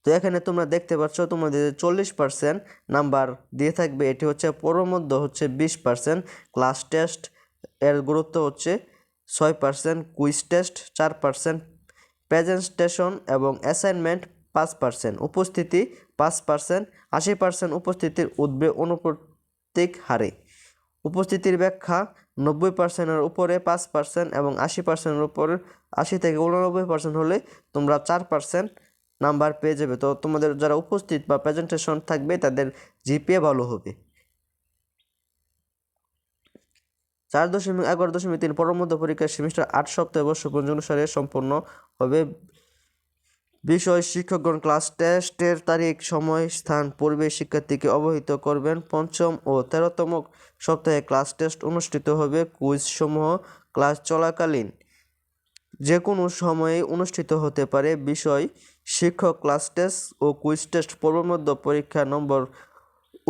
তো এখানে তোমরা দেখতে পাচ্ছ তোমাদের 40% নাম্বার দিয়ে থাকবে, এটি হচ্ছে পর্বমধ্য হচ্ছে 20%, ক্লাস টেস্ট এর গুরুত্ব হচ্ছে 6%, কুইজ টেস্ট 4%, প্রেজেন্টেশন এবং অ্যাসাইনমেন্ট 5%, উপস্থিতি 5%, 80% উপস্থিতির অনুপাতিক হারে। উপস্থিতির ব্যাখ্যা 90%-এর উপরে 5% এবং 80%-এর উপরে 80 থেকে 89% হলে তোমরা 4% নাম্বার পেয়ে যাবে। তো তোমাদের যারা উপস্থিত বা প্রেজেন্টেশন থাকবে তাদের জিপিএ ভালো হবে। 4.11.3 পরমধ্য পরীক্ষা সেমিস্টার 8 সপ্তাহে বর্ষপঞ্জি অনুসারে সম্পন্ন হবে। বিষয় শিক্ষকগণ ক্লাস টেস্টের তারিখ, সময়, স্থান পূর্বে শিক্ষার্থীকে অবহিত করবেন। 5ম ও 13তম সপ্তাহে ক্লাস টেস্ট অনুষ্ঠিত হবে। কুইজ সমূহ ক্লাস চলাকালীন যে কোনো সময়ে অনুষ্ঠিত হতে পারে। বিষয় শিক্ষক ক্লাস টেস্ট ও কুইজ টেস্ট পূর্বমধ্য পরীক্ষা নম্বর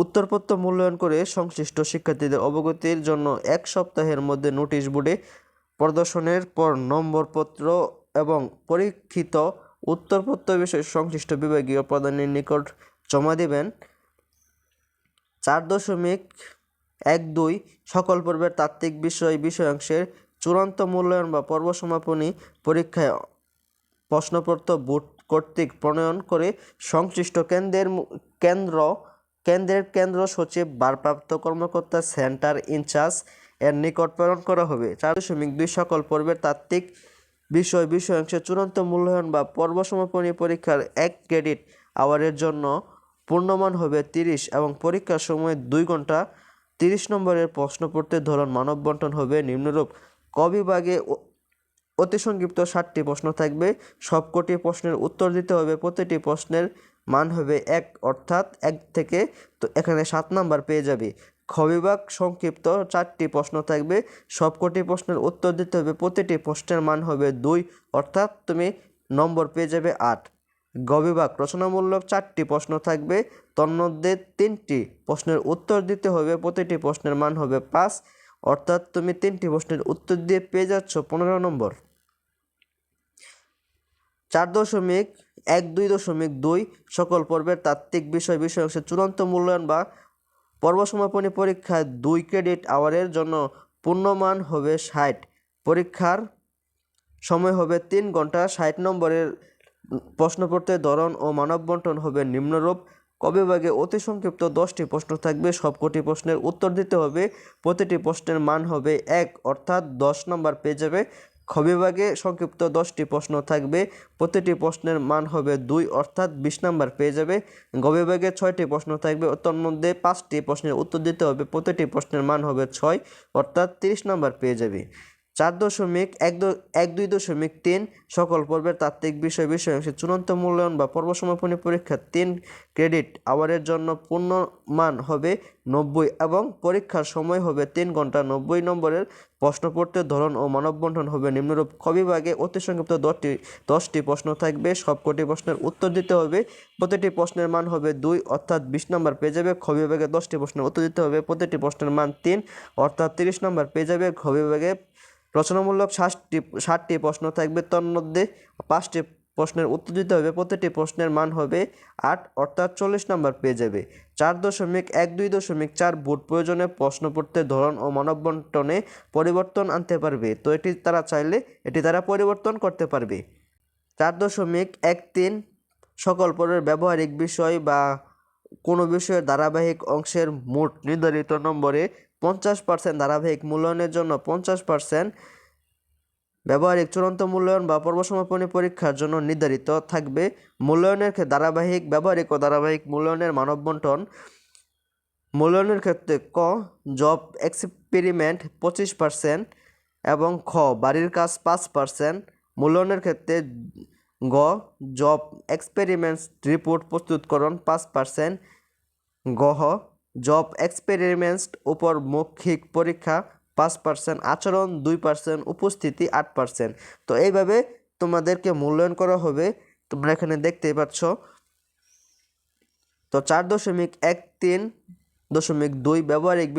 উত্তরপত্র মূল্যায়ন করে সংশ্লিষ্ট শিক্ষার্থীদের অবগতির জন্য 1 সপ্তাহের মধ্যে নোটিশ বোর্ডে প্রদর্শনের পর নম্বরপত্র এবং পরীক্ষিত উত্তরপত্র বিষয়ে সংশ্লিষ্ট বিভাগীয় প্রধানের নিকট জমা দেবেন। 4.12 সকল পর্বের তাত্ত্বিক বিষয়াংশের চূড়ান্ত মূল্যায়ন বা পর্বসমাপনী পরীক্ষায় প্রশ্নপত্র বোর্ড কর্তৃক প্রণয়ন করে সংশ্লিষ্ট কেন্দ্রের কেন্দ্র সচিব ভারপ্রাপ্ত কর্মকর্তা সেন্টার ইনচার্জ এর নিকট প্রেরণ করা হবে। 4.2 সকল পর্বের তাত্ত্বিক বিষয়াংশের চূড়ান্ত মূল্যায়ন বা পর্বসমাপনী পরীক্ষার 1 ক্রেডিট আওয়ারের জন্য পূর্ণমান হবে 30 এবং পরীক্ষার সময় 2 ঘন্টা। 30 নম্বরের প্রশ্নপত্রের ধরন মানব বন্টন হবে নিম্নরূপ। ক বিভাগে অতি সংক্ষিপ্ত 60টি প্রশ্ন থাকবে। সবকটি প্রশ্নের উত্তর দিতে হবে। প্রতিটি প্রশ্নের মান হবে 1 অর্থাৎ 1 থেকে, তো এখানে 7 নাম্বার পেয়ে যাবে। খ বিভাগ সংক্ষিপ্ত 4টি প্রশ্ন থাকবে। সবকটি প্রশ্নের উত্তর দিতে হবে। প্রতিটি প্রশ্নের মান হবে 2 অর্থাৎ তুমি নম্বর পেয়ে যাবে 8। গ বিভাগ রচনামূলক 4টি প্রশ্ন থাকবে। তন্মধ্যে 3টি প্রশ্নের উত্তর দিতে হবে। প্রতিটি প্রশ্নের মান হবে 5 অর্থাৎ তুমি 3টি প্রশ্নের উত্তর দিয়ে পেয়ে যাচ্ছ 15 নম্বর। 4.12.2 সকল পর্বের তাত্ত্বিক বিষয়াংশের চূড়ান্ত মূল্যায়ন বা পর্বসমাপনী পরীক্ষায় 2 ক্রেডিট আওয়ারের জন্য পূর্ণমান হবে 60। পরীক্ষার সময় হবে 3 ঘন্টা। 60 নম্বরের প্রশ্নপত্রের ধরন ও মানব বন্টন হবে নিম্নরূপ। ক বিভাগে অতি সংক্ষিপ্ত 10টি প্রশ্ন থাকবে। সবকটি প্রশ্নের উত্তর দিতে হবে। প্রতিটি প্রশ্নের মান হবে 1 অর্থাৎ 10 নম্বর পেয়ে যাবে। খ খ বিভাগে সংক্ষিপ্ত 10টি প্রশ্ন থাকবে, প্রতিটি প্রশ্নের মান হবে 2 অর্থাৎ 20 নাম্বার পেয়ে যাবে। গ বিভাগে 6টি প্রশ্ন থাকবে, তার মধ্যে 5টি প্রশ্নের উত্তর দিতে হবে, প্রতিটি প্রশ্নের মান হবে 6 অর্থাৎ 30 নাম্বার পেয়ে যাবে। 4.1.2.3 সকল পর্বের তাত্ত্বিক বিষয়াংশের চূড়ান্ত মূল্যায়ন বা পর্ব সমাপনী পরীক্ষা 3 ক্রেডিট আওয়ারের জন্য পূর্ণ মান হবে 90 এবং পরীক্ষার সময় হবে 3 ঘন্টা। 90 নম্বরের প্রশ্নপত্রের ধরন ও মানববন্ধন হবে নিম্নরূপ। খ বিভাগে অতি সংক্ষিপ্ত 10টি প্রশ্ন থাকবে, সবকটি প্রশ্নের উত্তর দিতে হবে, প্রতিটি প্রশ্নের মান হবে 2 অর্থাৎ 20 নম্বর পেয়ে যাবে। খ বিভাগে 10টি প্রশ্নের উত্তর দিতে হবে, প্রতিটি প্রশ্নের মান 3 অর্থাৎ 30 নম্বর পেয়ে যাবে। ঘ বিভাগে রচনামূলক 60টি প্রশ্ন থাকবে, তার মধ্যে 5টি প্রশ্নের উত্তর দিতে হবে, প্রতিটি প্রশ্নের মান হবে 8 অর্থাৎ 40 নম্বর পেয়ে যাবে। 4.1.2.4 ভোট প্রয়োজনে প্রশ্নপত্রের ধরন ও মানববন্টনে পরিবর্তন আনতে পারবে, তো এটি তারা চাইলে তারা পরিবর্তন করতে পারবে। 4.13 সকল পর্বের ব্যবহারিক বিষয় বা কোনো বিষয়ের ধারাবাহিক অংশের মোট নির্ধারিত নম্বরে 50% ধারাবাহিক মূল্যায়নের জন্য 50% ব্যবহারিক চূড়ান্ত মূল্যায়ন বা পর্ব সমাপনী পরীক্ষার জন্য নির্ধারিত থাকবে। মূল্যায়নের ক্ষেত্রে ব্যবহারিক ও ধারাবাহিক মূল্যায়নের মানববন্টন মূল্যায়নের ক্ষেত্রে ক জব এক্সপেরিমেন্ট 25% এবং খ বাড়ির কাজ 5%। মূল্যায়নের ক্ষেত্রে গ জব এক্সপেরিমেন্টস রিপোর্ট প্রস্তুতকরণ 5%, গহ জব এক্সপেরিমেন্টস উপর মৌখিক পরীক্ষা 5%, আচরণ 2%, উপস্থিতি 8%। তো এইভাবে তোমাদেরকে মূল্যায়ন করা হবে, তোমরা এখানে দেখতেই পাচ্ছ। তো 4.13.2 ব্যবহারিক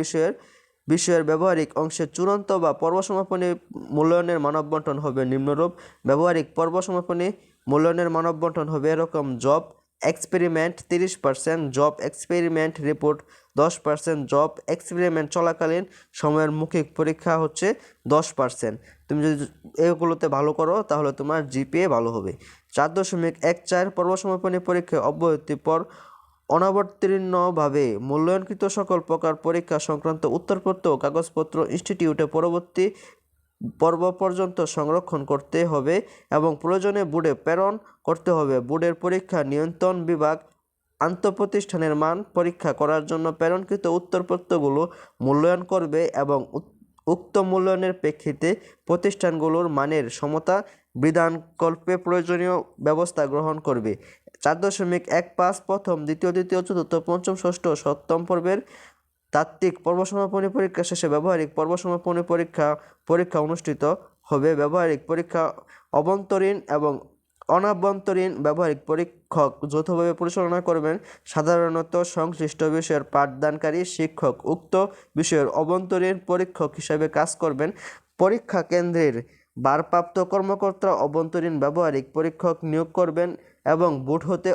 বিষয়ের ব্যবহারিক অংশের চূড়ান্ত বা পর্ব সমাপনী মূল্যায়নের মানববন্টন হবে নিম্নরূপ। ব্যবহারিক পর্ব সমাপনী মূল্যায়নের মানববন্টন হবে এরকম: job experiment 30%, job experiment report 10%, job experiment চলাকালীন সময়ের মৌখিক পরীক্ষা হচ্ছে 10%। তুমি যদি এগুলোতে ভালো করো তাহলে তোমার জিপিএ ভালো হবে। 4.14 পর্ব সমাপনী পরীক্ষায় অব্যাহতির পর অনাবর্তীর্ণভাবে মূল্যায়নকৃত সকল প্রকার পরীক্ষা সংক্রান্ত উত্তরপত্র ও কাগজপত্র ইনস্টিটিউটে পরবর্তী পর্ব পর্যন্ত সংরক্ষণ করতে হবে এবং প্রয়োজনে বোর্ডে প্রেরণ করতে হবে। বোর্ডের পরীক্ষা নিয়ন্ত্রণ বিভাগ আন্তঃপ্রতিষ্ঠানের মান পরীক্ষা করার জন্য প্রেরণকৃত উত্তরপত্রগুলো মূল্যায়ন করবে এবং উক্ত মূল্যায়নের প্রেক্ষিতে প্রতিষ্ঠানগুলোর মানের সমতা বিধানকল্পে প্রয়োজনীয় ব্যবস্থা গ্রহণ করবে। 4.15 প্রথম, দ্বিতীয়, তৃতীয়, চতুর্থ, পঞ্চম, ষষ্ঠ ও সপ্তম পর্বের তাত্ত্বিক পর্ব সমাপনী পরীক্ষা শেষে ব্যবহারিক পর্ব সমাপনী পরীক্ষা অনুষ্ঠিত হবে। ব্যবহারিক পরীক্ষা অভ্যন্তরীণ এবং অনাভ্যন্তরীণ ব্যবহারিক পরীক্ষক যৌথভাবে পরিচালনা করবেন। সাধারণত সংশ্লিষ্ট বিষয়ের পাঠদানকারী শিক্ষক উক্ত বিষয়ের অভ্যন্তরীণ পরীক্ষক হিসাবে কাজ করবেন। পরীক্ষা কেন্দ্রের ভারপ্রাপ্ত কর্মকর্তা অভ্যন্তরীণ ব্যবহারিক পরীক্ষক নিয়োগ করবেন এবং বোর্ড হতে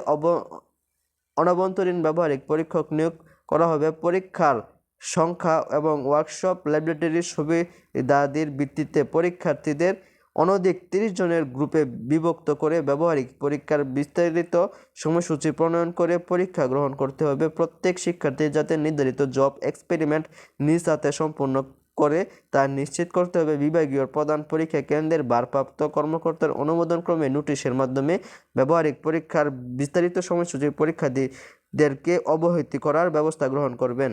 অনাভ্যন্তরীণ ব্যবহারিক পরীক্ষক নিয়োগ করা হবে। পরীক্ষার সংখ্যা এবং ওয়ার্কশপ ল্যাবরেটরির সুবিধাদির ভিত্তিতে পরীক্ষার্থীদের অনধিক 30 জনের গ্রুপে বিভক্ত করে ব্যবহারিক পরীক্ষার বিস্তারিত সময়সূচি প্রণয়ন করে পরীক্ষা গ্রহণ করতে হবে। প্রত্যেক শিক্ষার্থী যাতে নির্ধারিত জব এক্সপেরিমেন্ট নিজ হাতে সম্পূর্ণ করে তা নিশ্চিত করতে হবে। বিভাগীয় প্রধান পরীক্ষা কেন্দ্রের ভারপ্রাপ্ত কর্মকর্তার অনুমোদনক্রমে নোটিশের মাধ্যমে ব্যবহারিক পরীক্ষার বিস্তারিত সময়সূচি পরীক্ষার্থীদেরকে অবহিত করার ব্যবস্থা গ্রহণ করবেন।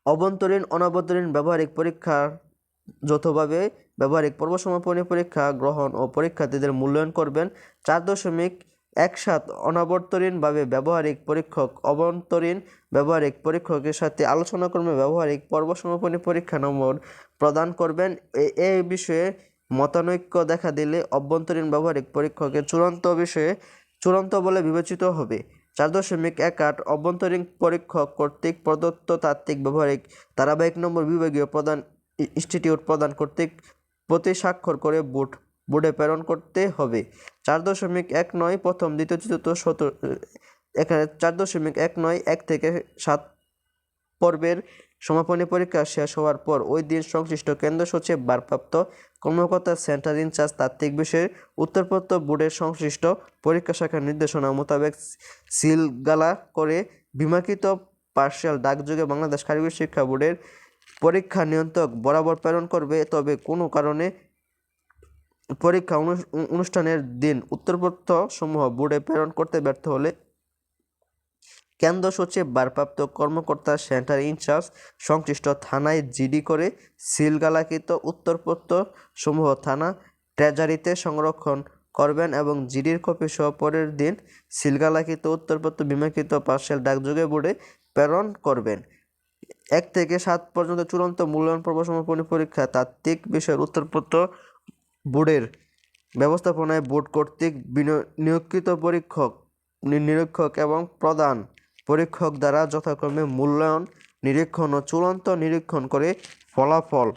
অভ্যন্তরীণ অনাভ্যন্তরীণ ব্যবহারিক পরীক্ষার যৌথভাবে ব্যবহারিক পর্ব সমাপনী পরীক্ষা গ্রহণ ও পরীক্ষার্থীদের মূল্যায়ন করবেন। 4.17 অনাভ্যন্তরীণভাবে ব্যবহারিক পরীক্ষক অভ্যন্তরীণ ব্যবহারিক পরীক্ষকের সাথে আলোচনাক্রমে ব্যবহারিক পর্ব সমাপনী পরীক্ষা নম্বর প্রদান করবেন। এই বিষয়ে মতানৈক্য দেখা দিলে অভ্যন্তরীণ ব্যবহারিক পরীক্ষকের চূড়ান্ত বলে বিবেচিত হবে। 4.18 অভ্যন্তরীণ পরীক্ষক কর্তৃক প্রদত্ত তাত্ত্বিক ব্যবহারিক ধারাবাহিক নম্বর বিভাগীয় প্রধান ইনস্টিটিউট প্রদান কর্তৃক প্রতি স্বাক্ষর করে বোর্ডে প্রেরণ করতে হবে। 4.19 প্রথম, দ্বিতীয়, চতুর্থ, এখানে 4.19 1 থেকে 7 পর্বের সমাপনী পরীক্ষা শেষ হওয়ার পর ওই দিন সংশ্লিষ্ট কেন্দ্র সচিব ভারপ্রাপ্ত কর্মকর্তা সেন্টার ইনচার্জ তাত্ত্বিক বিষয়ের উত্তরপত্র বোর্ডের সংশ্লিষ্ট পরীক্ষা শাখার নির্দেশনা মোতাবেক সিলগালা করে বিমাকৃত পার্সেল ডাকযোগে বাংলাদেশ কারিগরি শিক্ষা বোর্ডের পরীক্ষা নিয়ন্ত্রক বরাবর প্রেরণ করবে, তবে কোনো কারণে পরীক্ষা অনুষ্ঠানের দিন উত্তরপত্র সমূহ বোর্ডে প্রেরণ করতে ব্যর্থ হলে কেন্দ্র সচিব ভারপ্রাপ্ত কর্মকর্তা সেন্টার ইনচার্জ সংশ্লিষ্ট থানায় জিডি করে সিলগালাকৃত উত্তরপত্র সমূহ থানা ট্রেজারিতে সংরক্ষণ করবেন এবং জিডির কপি সহ পরের দিন সিলগালাকৃত উত্তরপত্র বিমাকৃত পার্সেল ডাকযোগে বোর্ডে প্রেরণ করবেন। 1 থেকে 7 পর্যন্ত চূড়ান্ত মূল্যায়ন পর্ব সমাপনী পরীক্ষা তাত্ত্বিক বিষয়ের উত্তরপত্র বোর্ডের ব্যবস্থাপনায় বোর্ড কর্তৃক নিয়োগকৃত নিরীক্ষক এবং প্রধান পরীক্ষক দ্বারা যথাক্রমে মূল্যায়ন, নিরীক্ষণ ও চূড়ান্ত নিরীক্ষণ করে ফলাফল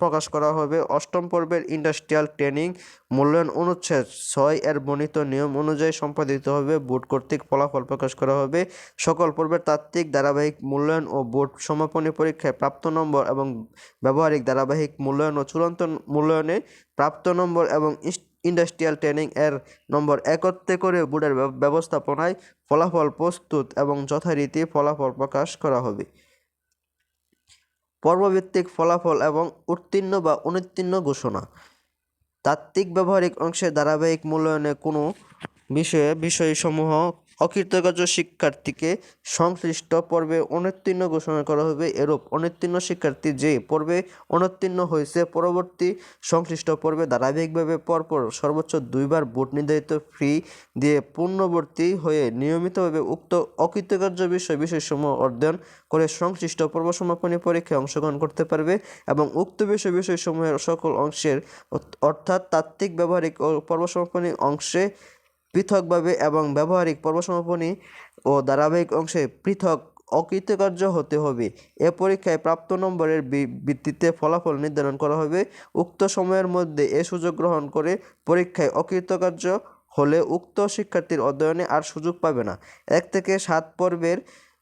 প্রকাশ করা হবে। 8ম পর্বের ইন্ডাস্ট্রিয়াল ট্রেনিং মূল্যায়ন অনুচ্ছেদ 6 এর বর্ণিত নিয়ম অনুযায়ী সম্পাদিত হবে। বোর্ড কর্তৃক ফলাফল প্রকাশ করা হবে। সকল পর্বের তাত্ত্বিক ধারাবাহিক মূল্যায়ন ও বোর্ড সমাপনী পরীক্ষায় প্রাপ্ত নম্বর এবং ব্যবহারিক ধারাবাহিক মূল্যায়ন ও চূড়ান্ত মূল্যায়নে প্রাপ্ত নম্বর এবং ইন্ডাস্ট্রিয়াল ট্রেনিং এর নম্বর একত্রে করে বোর্ডের ব্যবস্থাপনায় ফলাফল প্রস্তুত এবং যথারীতি ফলাফল প্রকাশ করা হবে। পর্বভিত্তিক ফলাফল এবং উত্তীর্ণ বা অনুত্তীর্ণ ঘোষণা। তাত্ত্বিক ব্যবহারিক অংশের ধারাবাহিক মূল্যায়নে কোনো বিষয়সমূহ অকৃতকার্য শিক্ষার্থীকে সংশ্লিষ্ট পর্বে অনুত্তীর্ণ ঘোষণা করা হবে। এরূপ অনুত্তীর্ণ শিক্ষার্থী যে পর্বে অনুত্তীর্ণ হয়েছে পরবর্তী সংশ্লিষ্ট পর্বে ধারাবাহিকভাবে পরপর সর্বোচ্চ 2 বার বোর্ড নির্ধারিত ফি দিয়ে পুনর্ভর্তি হয়ে নিয়মিতভাবে উক্ত অকৃতকার্য বিষয়সমূহ অধ্যয়ন করে সংশ্লিষ্ট পর্ব সমাপনী পরীক্ষায় অংশগ্রহণ করতে পারবে এবং উক্ত বিষয়সমূহের সকল অংশের অর্থাৎ তাত্ত্বিক, ব্যবহারিক ও পর্ব সমাপনী অংশে পৃথকভাবে এবং ব্যবহারিক পর্ব সমাপনী ও ধারাবাহিক অংশে পৃথক অকৃতকার্য হতে হবে। এ পরীক্ষায় প্রাপ্ত নম্বরের ভিত্তিতে ফলাফল নির্ধারণ করা হবে। উক্ত সময়ের মধ্যে এ সুযোগ গ্রহণ করে পরীক্ষায় অকৃতকার্য হলে উক্ত শিক্ষার্থীর অধ্যয়নে আর সুযোগ পাবে না। 1 থেকে 7 পর্বের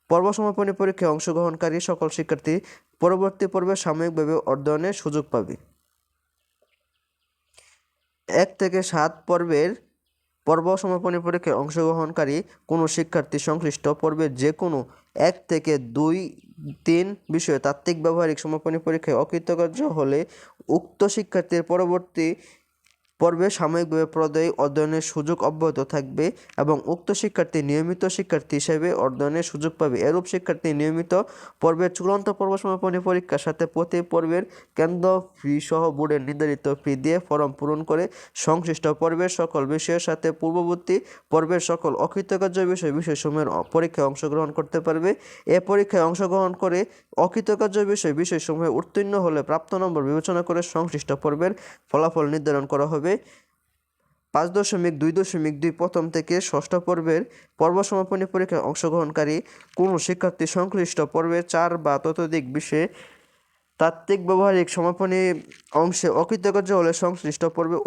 পর্ব সমাপনী পরীক্ষায় অংশগ্রহণকারী সকল শিক্ষার্থী পরবর্তী পর্বে সাময়িকভাবে অধ্যয়নের সুযোগ পাবে। 1 থেকে 7 পর্বের পর্ব সমাপনী পরীক্ষায় অংশগ্রহণকারী কোনো শিক্ষার্থী সংশ্লিষ্ট পর্বের যে কোনো 1 থেকে 2-3 বিষয়ে তাত্ত্বিক ব্যবহারিক সমাপনী পরীক্ষায় অকৃতকার্য হলে উক্ত শিক্ষার্থীর পরবর্তী পর্বে সাময়িকভাবে পর্যায়ে অধ্যয়নের সুযোগ অব্যাহত থাকবে এবং উক্ত শিক্ষার্থী নিয়মিত শিক্ষার্থী হিসেবে অধ্যয়নের সুযোগ পাবে। এরূপ শিক্ষার্থী নিয়মিত পর্বের চূড়ান্ত পর্ব সমাপনী পরীক্ষার সাথে প্রতি পর্বের কেন্দ্র ফি সহ বোর্ডের নির্ধারিত ফি দিয়ে ফর্ম পূরণ করে সংশ্লিষ্ট পর্বের সকল বিষয়ের সাথে পূর্ববর্তী পর্বের সকল অকৃতকার্য বিষয়সমূহের পরীক্ষায় অংশগ্রহণ করতে পারবে। এ পরীক্ষায় অংশগ্রহণ করে অকৃতকার্য বিষয়সমূহে উত্তীর্ণ হলে প্রাপ্ত নম্বর বিবেচনা করে সংশ্লিষ্ট পর্বের ফলাফল নির্ধারণ করা হবে। 5.2.2 প্রথম থেকে 6ষ্ঠ পর্বের পর্ব সমাপনী পরীক্ষায় অংশগ্রহণকারী কোনো শিক্ষার্থী সংশ্লিষ্ট পর্বের 4 বা ততোধিক বিষয়ে তাত্ত্বিক ব্যবহারিক সমাপনী অংশে অকৃতকার্য হলে সংশ্লিষ্ট পর্বে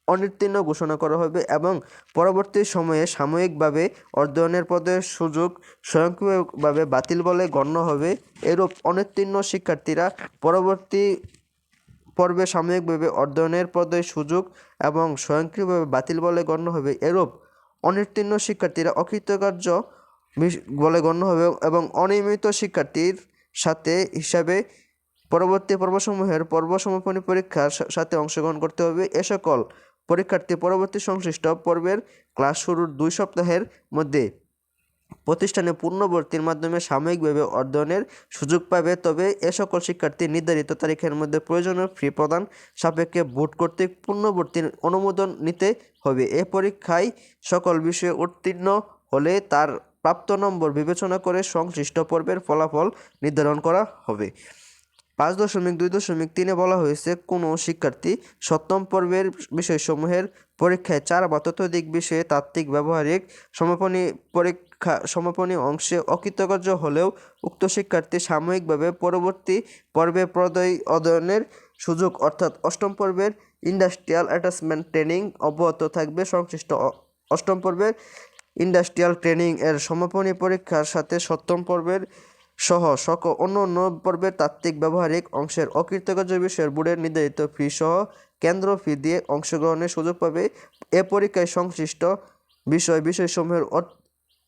অনুত্তীর্ণ ঘোষণা করা হবে এবং পরবর্তী সময়ে সাময়িকভাবে অধ্যয়নের পদে সুযোগ স্বয়ংক্রিয়ভাবে বাতিল বলে গণ্য হবে। এরূপ অনুত্তীর্ণ শিক্ষার্থীরা পরবর্তী পর্বে সাময়িকভাবে অধ্যয়নের পদে সুযোগ এবং স্বয়ংক্রিয়ভাবে বাতিল বলে গণ্য হবে। এরূপ অনুত্তীর্ণ শিক্ষার্থীরা অকৃতকার্য বলে গণ্য হবে এবং অনিয়মিত শিক্ষার্থীর সাথে হিসাবে পরবর্তী পর্বসমূহের পর্ব সমাপনী পরীক্ষার সাথে অংশগ্রহণ করতে হবে। এ সকল পরীক্ষার্থী পরবর্তী সংশ্লিষ্ট পর্বের ক্লাস শুরুর 2 সপ্তাহের মধ্যে প্রতিষ্ঠানে পুনর্ভর্তির মাধ্যমে সাময়িকভাবে অধ্যয়নের সুযোগ পাবে। তবে এ সকল শিক্ষার্থী নির্ধারিত তারিখের মধ্যে প্রয়োজনীয় ফি প্রদান সাপেক্ষে বোর্ড কর্তৃক পুনর্ভর্তির অনুমোদন নিতে হবে। এ পরীক্ষায় সকল বিষয়ে উত্তীর্ণ হলে তার প্রাপ্ত নম্বর বিবেচনা করে সংশ্লিষ্ট পর্বের ফলাফল নির্ধারণ করা হবে। 5.2.3 বলা হয়েছে কোনো শিক্ষার্থী 7ম পর্বের বিষয়সমূহের পরীক্ষায় 4 বা ততোধিক বিষয়ে তাত্ত্বিক ব্যবহারিক সমাপনী অংশে অকৃতকার্য হলেও উক্ত শিক্ষার্থী সাময়িকভাবে পরবর্তী পর্বে অধ্যয়নের সুযোগ অর্থাৎ 8ম পর্বের ইন্ডাস্ট্রিয়াল অ্যাটাচমেন্ট ট্রেনিং অব্যাহত থাকবে। সংশ্লিষ্ট 8ম পর্বের ইন্ডাস্ট্রিয়াল ট্রেনিং এর সমাপনী পরীক্ষার সাথে 7ম পর্বের সহ সকল অন্য পর্বের তাত্ত্বিক ব্যবহারিক অংশের অকৃতকার্য বিষয়ের বোর্ডের নির্ধারিত ফি সহ কেন্দ্র ফি দিয়ে অংশগ্রহণের সুযোগ পাবে। এ পরীক্ষায় সংশ্লিষ্ট বিষয়সমূহের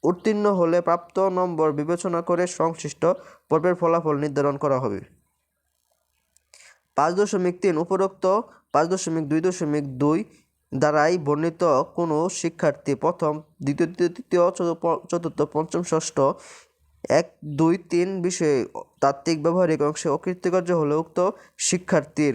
উত্তীর্ণ হলে প্রাপ্ত নম্বর বিবেচনা করে সংশ্লিষ্ট পর্বের ফলাফল নির্ধারণ করা হবে। 5.3 উপরোক্ত 5.2.2 দ্বারাই বর্ণিত কোনো শিক্ষার্থী প্রথম, দ্বিতীয়, তৃতীয়, চতুর্থ, পঞ্চম, ষষ্ঠ 1, 2, 3 বিষয়ে তাত্ত্বিক ব্যবহারিক অংশে অকৃতকার্য হলে উক্ত শিক্ষার্থীর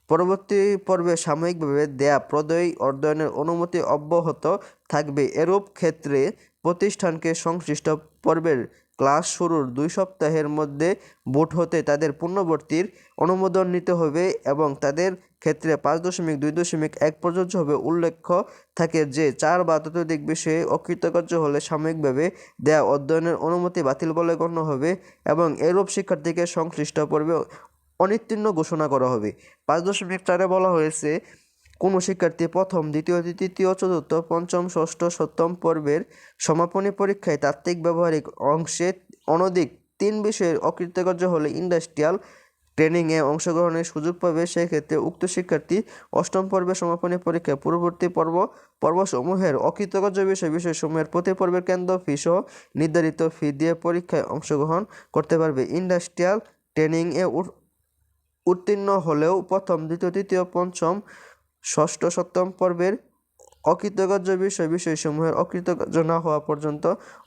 পরবর্তী পর্বে সাময়িকভাবে দেয়া প্রদয়ী অধ্যয়নের অনুমতি অব্যাহত থাকবে। এরূপ ক্ষেত্রে প্রতিষ্ঠানকে সংশ্লিষ্ট পর্বের ক্লাস শুরুর 2 সপ্তাহের মধ্যে বোর্ড হতে তাদের পুনর্ভর্তির অনুমোদন নিতে হবে এবং তাদের ক্ষেত্রে 5.2.1 প্রযোজ্য হবে। উল্লেখ্য থাকে যে 4 বা ততোধিক বিষয়ে অকৃতকার্য হলে সাময়িকভাবে দেয়া অধ্যয়নের অনুমতি বাতিল বলে গণ্য হবে এবং এরূপ শিক্ষার্থীকে সংশ্লিষ্ট পর্বে অনুত্তীর্ণ ঘোষণা করা হবে। 5.4 বলা হয়েছে, কোনো শিক্ষার্থী প্রথম, দ্বিতীয়, তৃতীয়, চতুর্থ, পঞ্চম, ষষ্ঠ, সপ্তম পর্বের সমাপনী পরীক্ষায় তাত্ত্বিক ব্যবহারিক অংশে অনধিক 3 বিষয়ে অকৃতকার্য হলে ইন্ডাস্ট্রিয়াল ট্রেনিংয়ে অংশগ্রহণের সুযোগ পাবে। সেক্ষেত্রে উক্ত শিক্ষার্থী অষ্টম পর্বের সমাপনী পরীক্ষায় পূর্ববর্তী পর্বসমূহের অকৃতকার্য বিষয়সমূহের প্রতি পর্বের কেন্দ্র ফি সহ নির্ধারিত ফি দিয়ে পরীক্ষায় অংশগ্রহণ করতে পারবে। ইন্ডাস্ট্রিয়াল ট্রেনিংয়ে উত্তীর্ণ হলেও প্রথম, দ্বিতীয়, তৃতীয়, পঞ্চম, ষষ্ঠ, সপ্তম পর্বের অকৃতকার্য বিষয়সমূহের অকৃতকার্য না হওয়া পর্যন্ত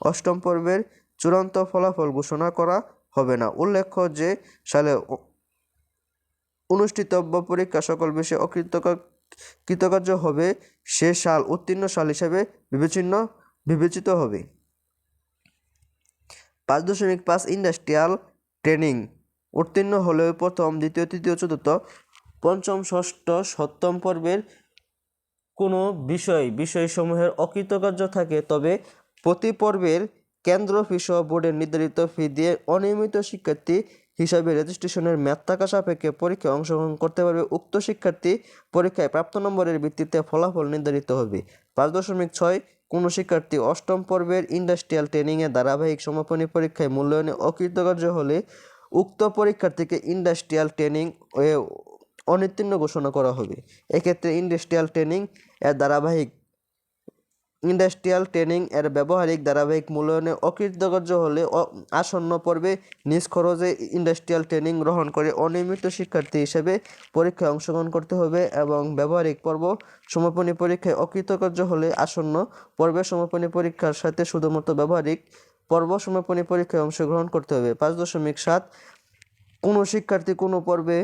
অষ্টম পর্বের চূড়ান্ত ফলাফল ঘোষণা করা হবে না। উল্লেখ্য যে সালে অনুষ্ঠিতব্য পরীক্ষা সকল বিষয়ে কৃতকার্য হবে সে সাল উত্তীর্ণ সাল হিসেবে বিবেচিত হবে। 5.5 ইন্ডাস্ট্রিয়াল ট্রেনিং উত্তীর্ণ হলেও প্রথম, দ্বিতীয়, তৃতীয়, চতুর্থ, পঞ্চম, ষষ্ঠ, সপ্তম পর্বের কোনো বিষয়সমূহের অকৃতকার্য থাকে তবে প্রতি পর্বের কেন্দ্র ফি সহ বোর্ডের নির্ধারিত ফি দিয়ে অনিয়মিত শিক্ষার্থী হিসাবে রেজিস্ট্রেশনের মেয়াদ থাকা সাপেক্ষে পরীক্ষায় অংশগ্রহণ করতে পারবে। উক্ত শিক্ষার্থী পরীক্ষায় প্রাপ্ত নম্বরের ভিত্তিতে ফলাফল নির্ধারিত হবে। 5.6 কোনো শিক্ষার্থী অষ্টম পর্বের ইন্ডাস্ট্রিয়াল ট্রেনিংয়ে ধারাবাহিক সমাপনী পরীক্ষায় মূল্যায়নে অকৃতকার্য হলে উক্ত পরীক্ষার্থীকে ইন্ডাস্ট্রিয়াল ট্রেনিং অনুত্তীর্ণ ঘোষণা করা হবে। এক্ষেত্রে ইন্ডাস্ট্রিয়াল ট্রেনিং এর ব্যবহারিক ধারাবাহিক মূল্যায়নে অকৃতকার্য হলে আসন্ন পর্বে নিজ খরচে ইন্ডাস্ট্রিয়াল ট্রেনিং গ্রহণ করে অনিয়মিত শিক্ষার্থী হিসেবে পরীক্ষায় অংশগ্রহণ করতে হবে এবং ব্যবহারিক পর্ব সমাপনী পরীক্ষায় অকৃতকার্য হলে আসন্ন পর্বের সমাপনী পরীক্ষার সাথে শুধুমাত্র ব্যবহারিক পর্ব সমাপনী পরীক্ষায় অংশগ্রহণ করতে হবে। 5.7 কোনো শিক্ষার্থী কোনো পর্বে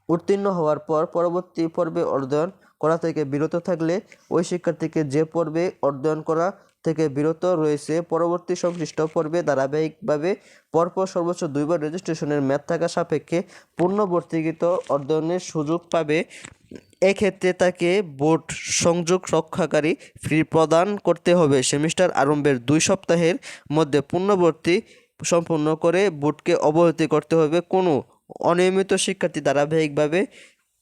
উত্তীর্ণ হওয়ার পর পরবর্তী পর্বে অধ্যয়ন করা থেকে বিরত থাকলে ওই শিক্ষার্থীকে যে পর্বে অধ্যয়ন করা থেকে বিরত রয়েছে পরবর্তী সংশ্লিষ্ট পর্বে ধারাবাহিকভাবে পরপর সর্বোচ্চ 2 বার রেজিস্ট্রেশনের মেয়াদ থাকা সাপেক্ষে পুনর্বর্তীকৃত অধ্যয়নের সুযোগ পাবে। এক্ষেত্রে তাকে বোর্ড সংযোগ রক্ষাকারী ফি প্রদান করতে হবে। সেমিস্টার আরম্ভের 2 সপ্তাহের মধ্যে পুনর্বর্তী সম্পূর্ণ করে বোর্ডকে অবহিত করতে হবে। কোনো অনিয়মিত শিক্ষার্থী ধারাবাহিকভাবে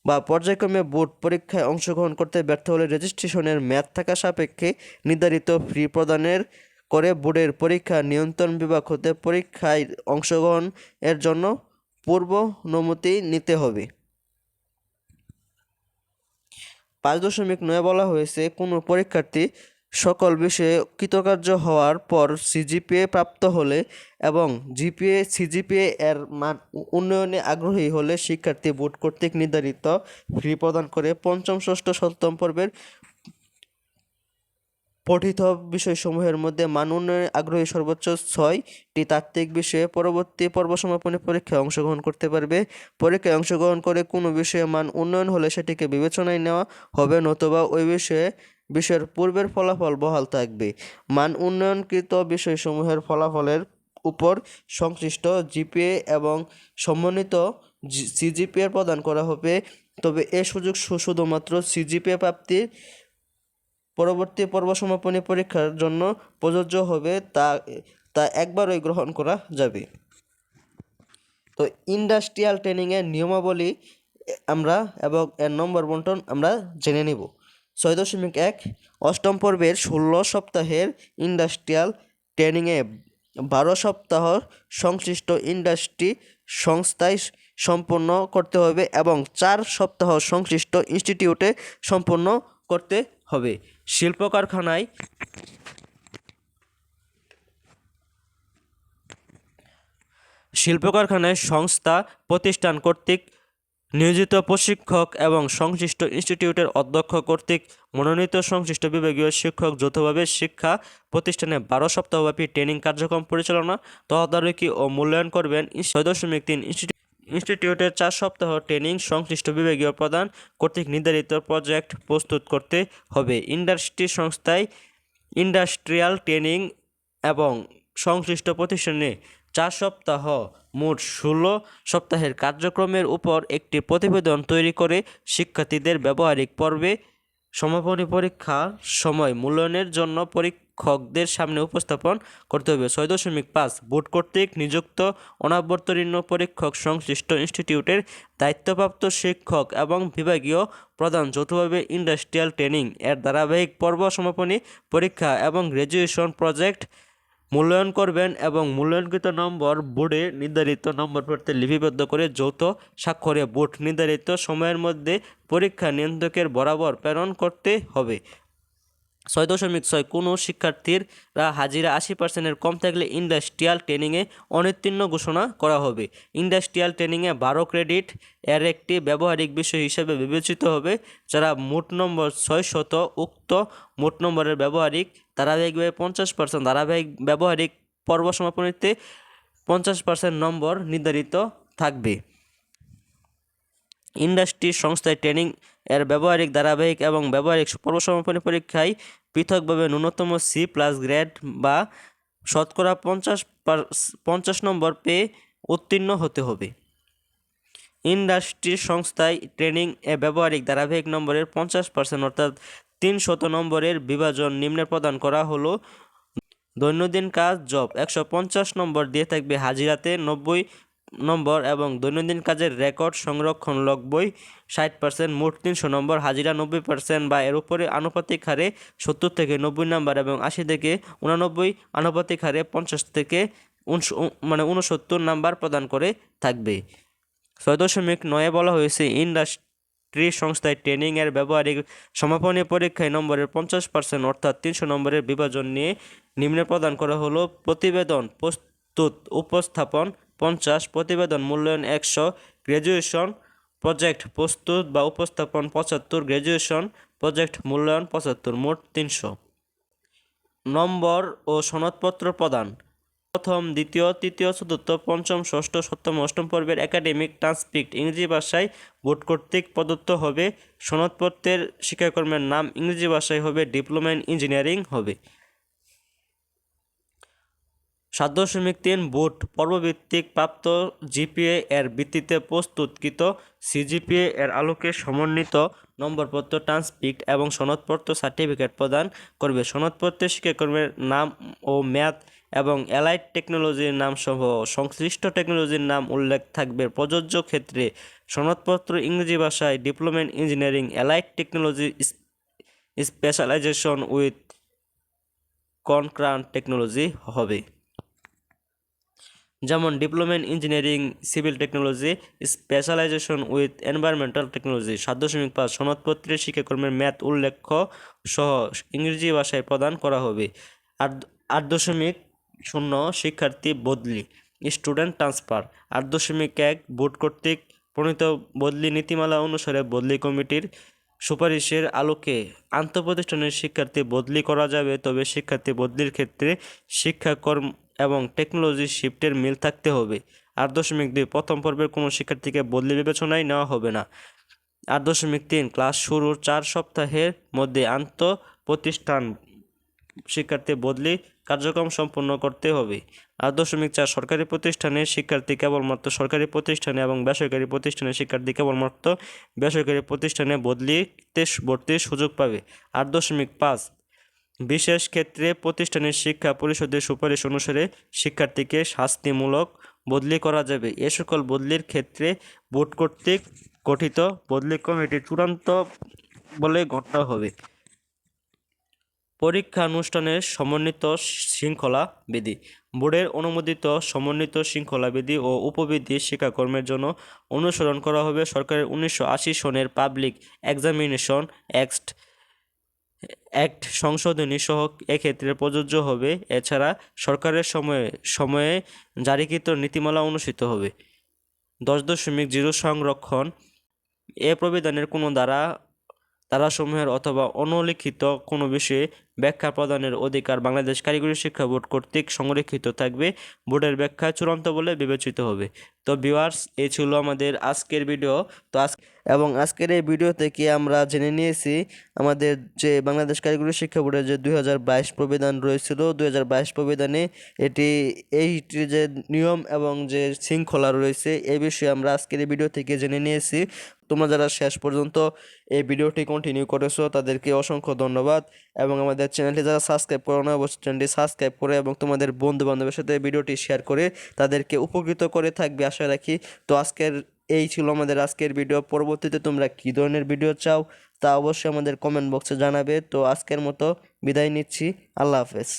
বা পর্যায়ক্রমে বোর্ড পরীক্ষায় অংশগ্রহণ করতে ব্যর্থ হলে রেজিস্ট্রেশনের মেয়াদ থাকা সাপেক্ষে নির্ধারিত ফি প্রদানের করে বোর্ডের পরীক্ষা নিয়ন্ত্রণ বিভাগ হতে পরীক্ষায় অংশগ্রহণের জন্য পূর্বানুমতি নিতে হবে। 5.9 বলা হয়েছে, কোনো পরীক্ষার্থী সকল বিষয়ে কৃতকার্য হওয়ার পর সিজিপিএ প্রাপ্ত হলে এবং সিজিপিএ এর মান উন্নয়নে আগ্রহী হলে শিক্ষার্থী বোর্ড কর্তৃক নির্ধারিত ফি প্রদান করে পঞ্চম, ষষ্ঠ, সপ্তম পর্বের পঠিত বিষয়সমূহের মধ্যে মান উন্নয়নে আগ্রহী সর্বোচ্চ 6টি তাত্ত্বিক বিষয়ে পরবর্তী পর্ব সমাপনী পরীক্ষায় অংশগ্রহণ করতে পারবে। পরীক্ষায় অংশগ্রহণ করে কোনো বিষয়ে মান উন্নয়ন হলে সেটিকে বিবেচনায় নেওয়া হবে, নতুবা ওই বিষয়ের পূর্বের ফলাফল বহাল থাকবে। মান উন্নয়নকৃত বিষয়সমূহের ফলাফলের উপর সংশ্লিষ্ট জিপিএ এবং সমন্বিত সিজিপিএ প্রদান করা হবে, তবে এ সুযোগ শুধুমাত্র সিজিপিএ প্রাপ্তির পরবর্তী পর্ব সমাপনী পরীক্ষার জন্য প্রযোজ্য হবে, তা একবারই গ্রহণ করা যাবে। তো ইন্ডাস্ট্রিয়াল ট্রেনিংয়ের নিয়মাবলী আমরা এবং এর নম্বর বন্টন আমরা জেনে নিব। 6.1 অষ্টম পর্বের 16 সপ্তাহের ইন্ডাস্ট্রিয়াল ট্রেনিংয়ে 12 সপ্তাহ সংশ্লিষ্ট ইন্ডাস্ট্রি সংস্থায় সম্পন্ন করতে হবে এবং 4 সপ্তাহ সংশ্লিষ্ট ইনস্টিটিউটে সম্পন্ন করতে হবে। শিল্প কারখানায় শিল্প কারখানায় সংস্থা প্রতিষ্ঠান কর্তৃক নিয়োজিত প্রশিক্ষক এবং সংশ্লিষ্ট ইনস্টিটিউটের অধ্যক্ষ কর্তৃক মনোনীত সংশ্লিষ্ট বিভাগীয় শিক্ষক যৌথভাবে শিক্ষা প্রতিষ্ঠানে 12 সপ্তাহব্যাপী ট্রেনিং কার্যক্রম পরিচালনা, তদারকি ও মূল্যায়ন করবেন। 6.3 ইনস্টিটিউটের 4 সপ্তাহ ট্রেনিং সংশ্লিষ্ট বিভাগীয় প্রধান কর্তৃক নির্ধারিত প্রজেক্ট প্রস্তুত করতে হবে। ইন্ডাস্ট্রি সংস্থায় ইন্ডাস্ট্রিয়াল ট্রেনিং এবং সংশ্লিষ্ট প্রতিষ্ঠানে 4 সপ্তাহ মোট 16 সপ্তাহের কার্যক্রমের উপর একটি প্রতিবেদন তৈরি করে শিক্ষার্থীদের ব্যবহারিক পর্বে সমাপনী পরীক্ষার সময় মূল্যায়নের জন্য পরীক্ষকদের সামনে উপস্থাপন করতে হবে। 6.5 বোর্ড কর্তৃক নিযুক্ত অনাবর্তনীয় পরীক্ষক সংশ্লিষ্ট ইনস্টিটিউটের দায়িত্বপ্রাপ্ত শিক্ষক এবং বিভাগীয় প্রধান যৌথভাবে ইন্ডাস্ট্রিয়াল ট্রেনিং এর ধারাবাহিক পর্ব সমাপনী পরীক্ষা এবং গ্র্যাজুয়েশন প্রজেক্ট মূল্যায়ন করবেন এবং মূল্যায়নকৃত নম্বর বোর্ডে নির্ধারিত নম্বর পড়তে লিপিবদ্ধ করে যৌথ স্বাক্ষরে বোর্ড নির্ধারিত সময়ের মধ্যে পরীক্ষা নিয়ন্ত্রকের বরাবর প্রেরণ করতে হবে। 6.6 কোনো শিক্ষার্থীরা হাজিরা 80%-এর কম থাকলে ইন্ডাস্ট্রিয়াল ট্রেনিংয়ে অনুত্তীর্ণ ঘোষণা করা হবে। ইন্ডাস্ট্রিয়াল ট্রেনিংয়ে 12 ক্রেডিট এর একটি ব্যবহারিক বিষয় হিসেবে বিবেচিত হবে, যারা মোট নম্বর 600 উক্ত মোট নম্বরের ব্যবহারিক ধারাবাহিকভাবে 50% ধারাবাহিক ব্যবহারিক পর্ব সমাপনীতে 50% নম্বর নির্ধারিত থাকবে। ইন্ডাস্ট্রি সংস্থায় ট্রেনিং এর ব্যবহারিক ধারাবাহিক এবং ব্যবহারিক পর্ব সমাপনী পরীক্ষায় পৃথকভাবে ন্যূনতম C+ গ্রেড বা শতকরা 50 নম্বর পেয়ে উত্তীর্ণ হতে হবে। ইন্ডাস্ট্রি সংস্থায় ট্রেনিং এ ব্যবহারিক ধারাবাহিক নম্বরের 50% অর্থাৎ 300 নম্বরের বিভাজন নিম্নে প্রদান করা হলো। দৈনন্দিন কাজ জব 150 নম্বর দিয়ে থাকবে, হাজিরাতে 90 নম্বর এবং দৈনন্দিন কাজের রেকর্ড সংরক্ষণ লগ বই 60%, মোট 300 নম্বর, হাজিরা 90% বা এর উপরে আনুপাতিক হারে 70 থেকে 90 নম্বর এবং 80 থেকে 89 আনুপাতিক হারে 50 থেকে 69 নাম্বার প্রদান করে থাকবে। 6.9 বলা হয়েছে ইন্ডাস্ট্রি সংস্থায় ট্রেনিং এর ব্যবহারিক সমাপনী পরীক্ষায় নম্বরের 50% অর্থাৎ 300 নম্বরের বিভাজন নিয়ে নিম্নে প্রদান করা হলো। প্রতিবেদন প্রস্তুত উপস্থাপন 50, প্রতিবেদন মূল্যায়ন 100, গ্র্যাজুয়েশন প্রজেক্ট প্রস্তুত বা উপস্থাপন 75, গ্র্যাজুয়েশন প্রজেক্ট মূল্যায়ন 75, মোট 300 নম্বর ও সনদপত্র প্রদান। প্রথম, দ্বিতীয়, তৃতীয়, চতুর্থ, পঞ্চম, ষষ্ঠ, সপ্তম, অষ্টম পর্বের একাডেমিক ট্রান্সক্রিপ্ট ইংরেজি ভাষায় বোর্ড কর্তৃক প্রদত্ত হবে। সনদপত্রের শিক্ষাকর্মের নাম ইংরেজি ভাষায় হবে, ডিপ্লোমা ইন ইঞ্জিনিয়ারিং হবে। 7.3 বোর্ড পর্বভিত্তিক প্রাপ্ত জিপিএ এর ভিত্তিতে প্রস্তুতকৃত সিজিপিএ এর আলোকে সমন্বিত নম্বরপত্র, ট্রান্সক্রিপ্ট এবং সনদপত্র সার্টিফিকেট প্রদান করবে। সনদপত্রে শিক্ষাকর্মের নাম ও মেয়াদ এবং অ্যালাইড টেকনোলজির নাম সহ সংশ্লিষ্ট টেকনোলজির নাম উল্লেখ থাকবে। প্রযোজ্য ক্ষেত্রে সনদপত্র ইংরেজি ভাষায় diploma in engineering allied technology specialization with concurrent technology হবে, যেমন diploma in engineering civil technology specialization with environmental technology. 7.5 সনদপত্রের শিক্ষাকর্মের মেয়াদ উল্লেখ সহ ইংরেজি ভাষায় প্রদান করা হবে। 8.0 শিক্ষার্থী বদলি স্টুডেন্ট ট্রান্সফার। 8.1 বোর্ড কর্তৃক প্রণীত বদলি নীতিমালা অনুসারে বদলি কমিটির সুপারিশের আলোকে আন্তঃপ্রতিষ্ঠানের শিক্ষার্থী বদলি করা যাবে, তবে শিক্ষার্থী বদলির ক্ষেত্রে শিক্ষাকর্ম এবং টেকনোলজি শিফটের মিল থাকতে হবে। 8.2 প্রথম পর্বের কোনো শিক্ষার্থীকে বদলি বিবেচনায় নেওয়া হবে না। 8.3 ক্লাস শুরুর 4 সপ্তাহের মধ্যে আন্তঃপ্রতিষ্ঠান শিক্ষার্থী বদলি কার্যক্রম সম্পন্ন করতে হবে। 8.4 সরকারি প্রতিষ্ঠানের শিক্ষার্থী কেবলমাত্র সরকারি প্রতিষ্ঠানে এবং বেসরকারি প্রতিষ্ঠানের শিক্ষার্থী কেবলমাত্র বেসরকারি প্রতিষ্ঠানে বদলিতে ভর্তির সুযোগ পাবে। 8.5 বিশেষ ক্ষেত্রে প্রতিষ্ঠানের শিক্ষা পরিষদের সুপারিশ অনুসারে শিক্ষার্থীকে শাস্তিমূলক বদলি করা যাবে। এ সকল বদলির ক্ষেত্রে বোর্ড কর্তৃক গঠিত বদলি কমিটি চূড়ান্ত বলে গণ্য হবে। পরীক্ষা অনুষ্ঠানের সমন্বিত শৃঙ্খলা বিধি। বোর্ডের অনুমোদিত সমন্বিত শৃঙ্খলা বিধি ও উপবিধি শিক্ষাকর্মের জন্য অনুসরণ করা হবে সরকারের 1980 সনের পাবলিক এক্সামিনেশন অ্যাক্ট অ্যাক্ট সংশোধনী সহ এক্ষেত্রে প্রযোজ্য হবে। এছাড়া সরকারের সময়ে জারিকৃত নীতিমালা অনুসৃত হবে। 10.0 সংরক্ষণ। এ প্রবিধানের কোনো ধারাসমূহের অথবা অনুল্লিখিত কোনো বিষয়ে ব্যাখ্যা প্রদানের অধিকার বাংলাদেশ কারিগরি শিক্ষা বোর্ড কর্তৃক সংরক্ষিত থাকবে। বোর্ডের ব্যাখ্যা চূড়ান্ত বলে বিবেচিত হবে। তো ভিউয়ার্স, এই ছিল আমাদের আজকের ভিডিও। তো আজকের এই ভিডিও থেকে আমরা জেনে নিয়েছি আমাদের যে বাংলাদেশ কারিগরি শিক্ষা বোর্ডের যে 2022 প্রবিধান রয়েছিল, 2022 প্রবিধানে এইটির যে নিয়ম এবং যে শৃঙ্খলা রয়েছে এই বিষয়ে আমরা আজকের এই ভিডিও থেকে জেনে নিয়েছি। তোমরা যারা শেষ পর্যন্ত এই ভিডিওটি কন্টিনিউ করেছো তাদেরকে অসংখ্য ধন্যবাদ, এবং আমাদের চ্যানেলটি যারা সাবস্ক্রাইব করো না অবশ্যই চ্যানেলটি সাবস্ক্রাইব করে এবং তোমাদের বন্ধু বান্ধবের সাথে ভিডিওটি শেয়ার করে তাদেরকে উপকৃত করে থাকবে আশা রাখি। তো এই ছিল আমাদের আজকের ভিডিও। পরবর্তীতে তোমরা কী ধরনের ভিডিও চাও তা অবশ্যই আমাদের কমেন্ট বক্সে জানাবে। তো আজকের মতো বিদায় নিচ্ছি। আল্লাহ হাফেজ।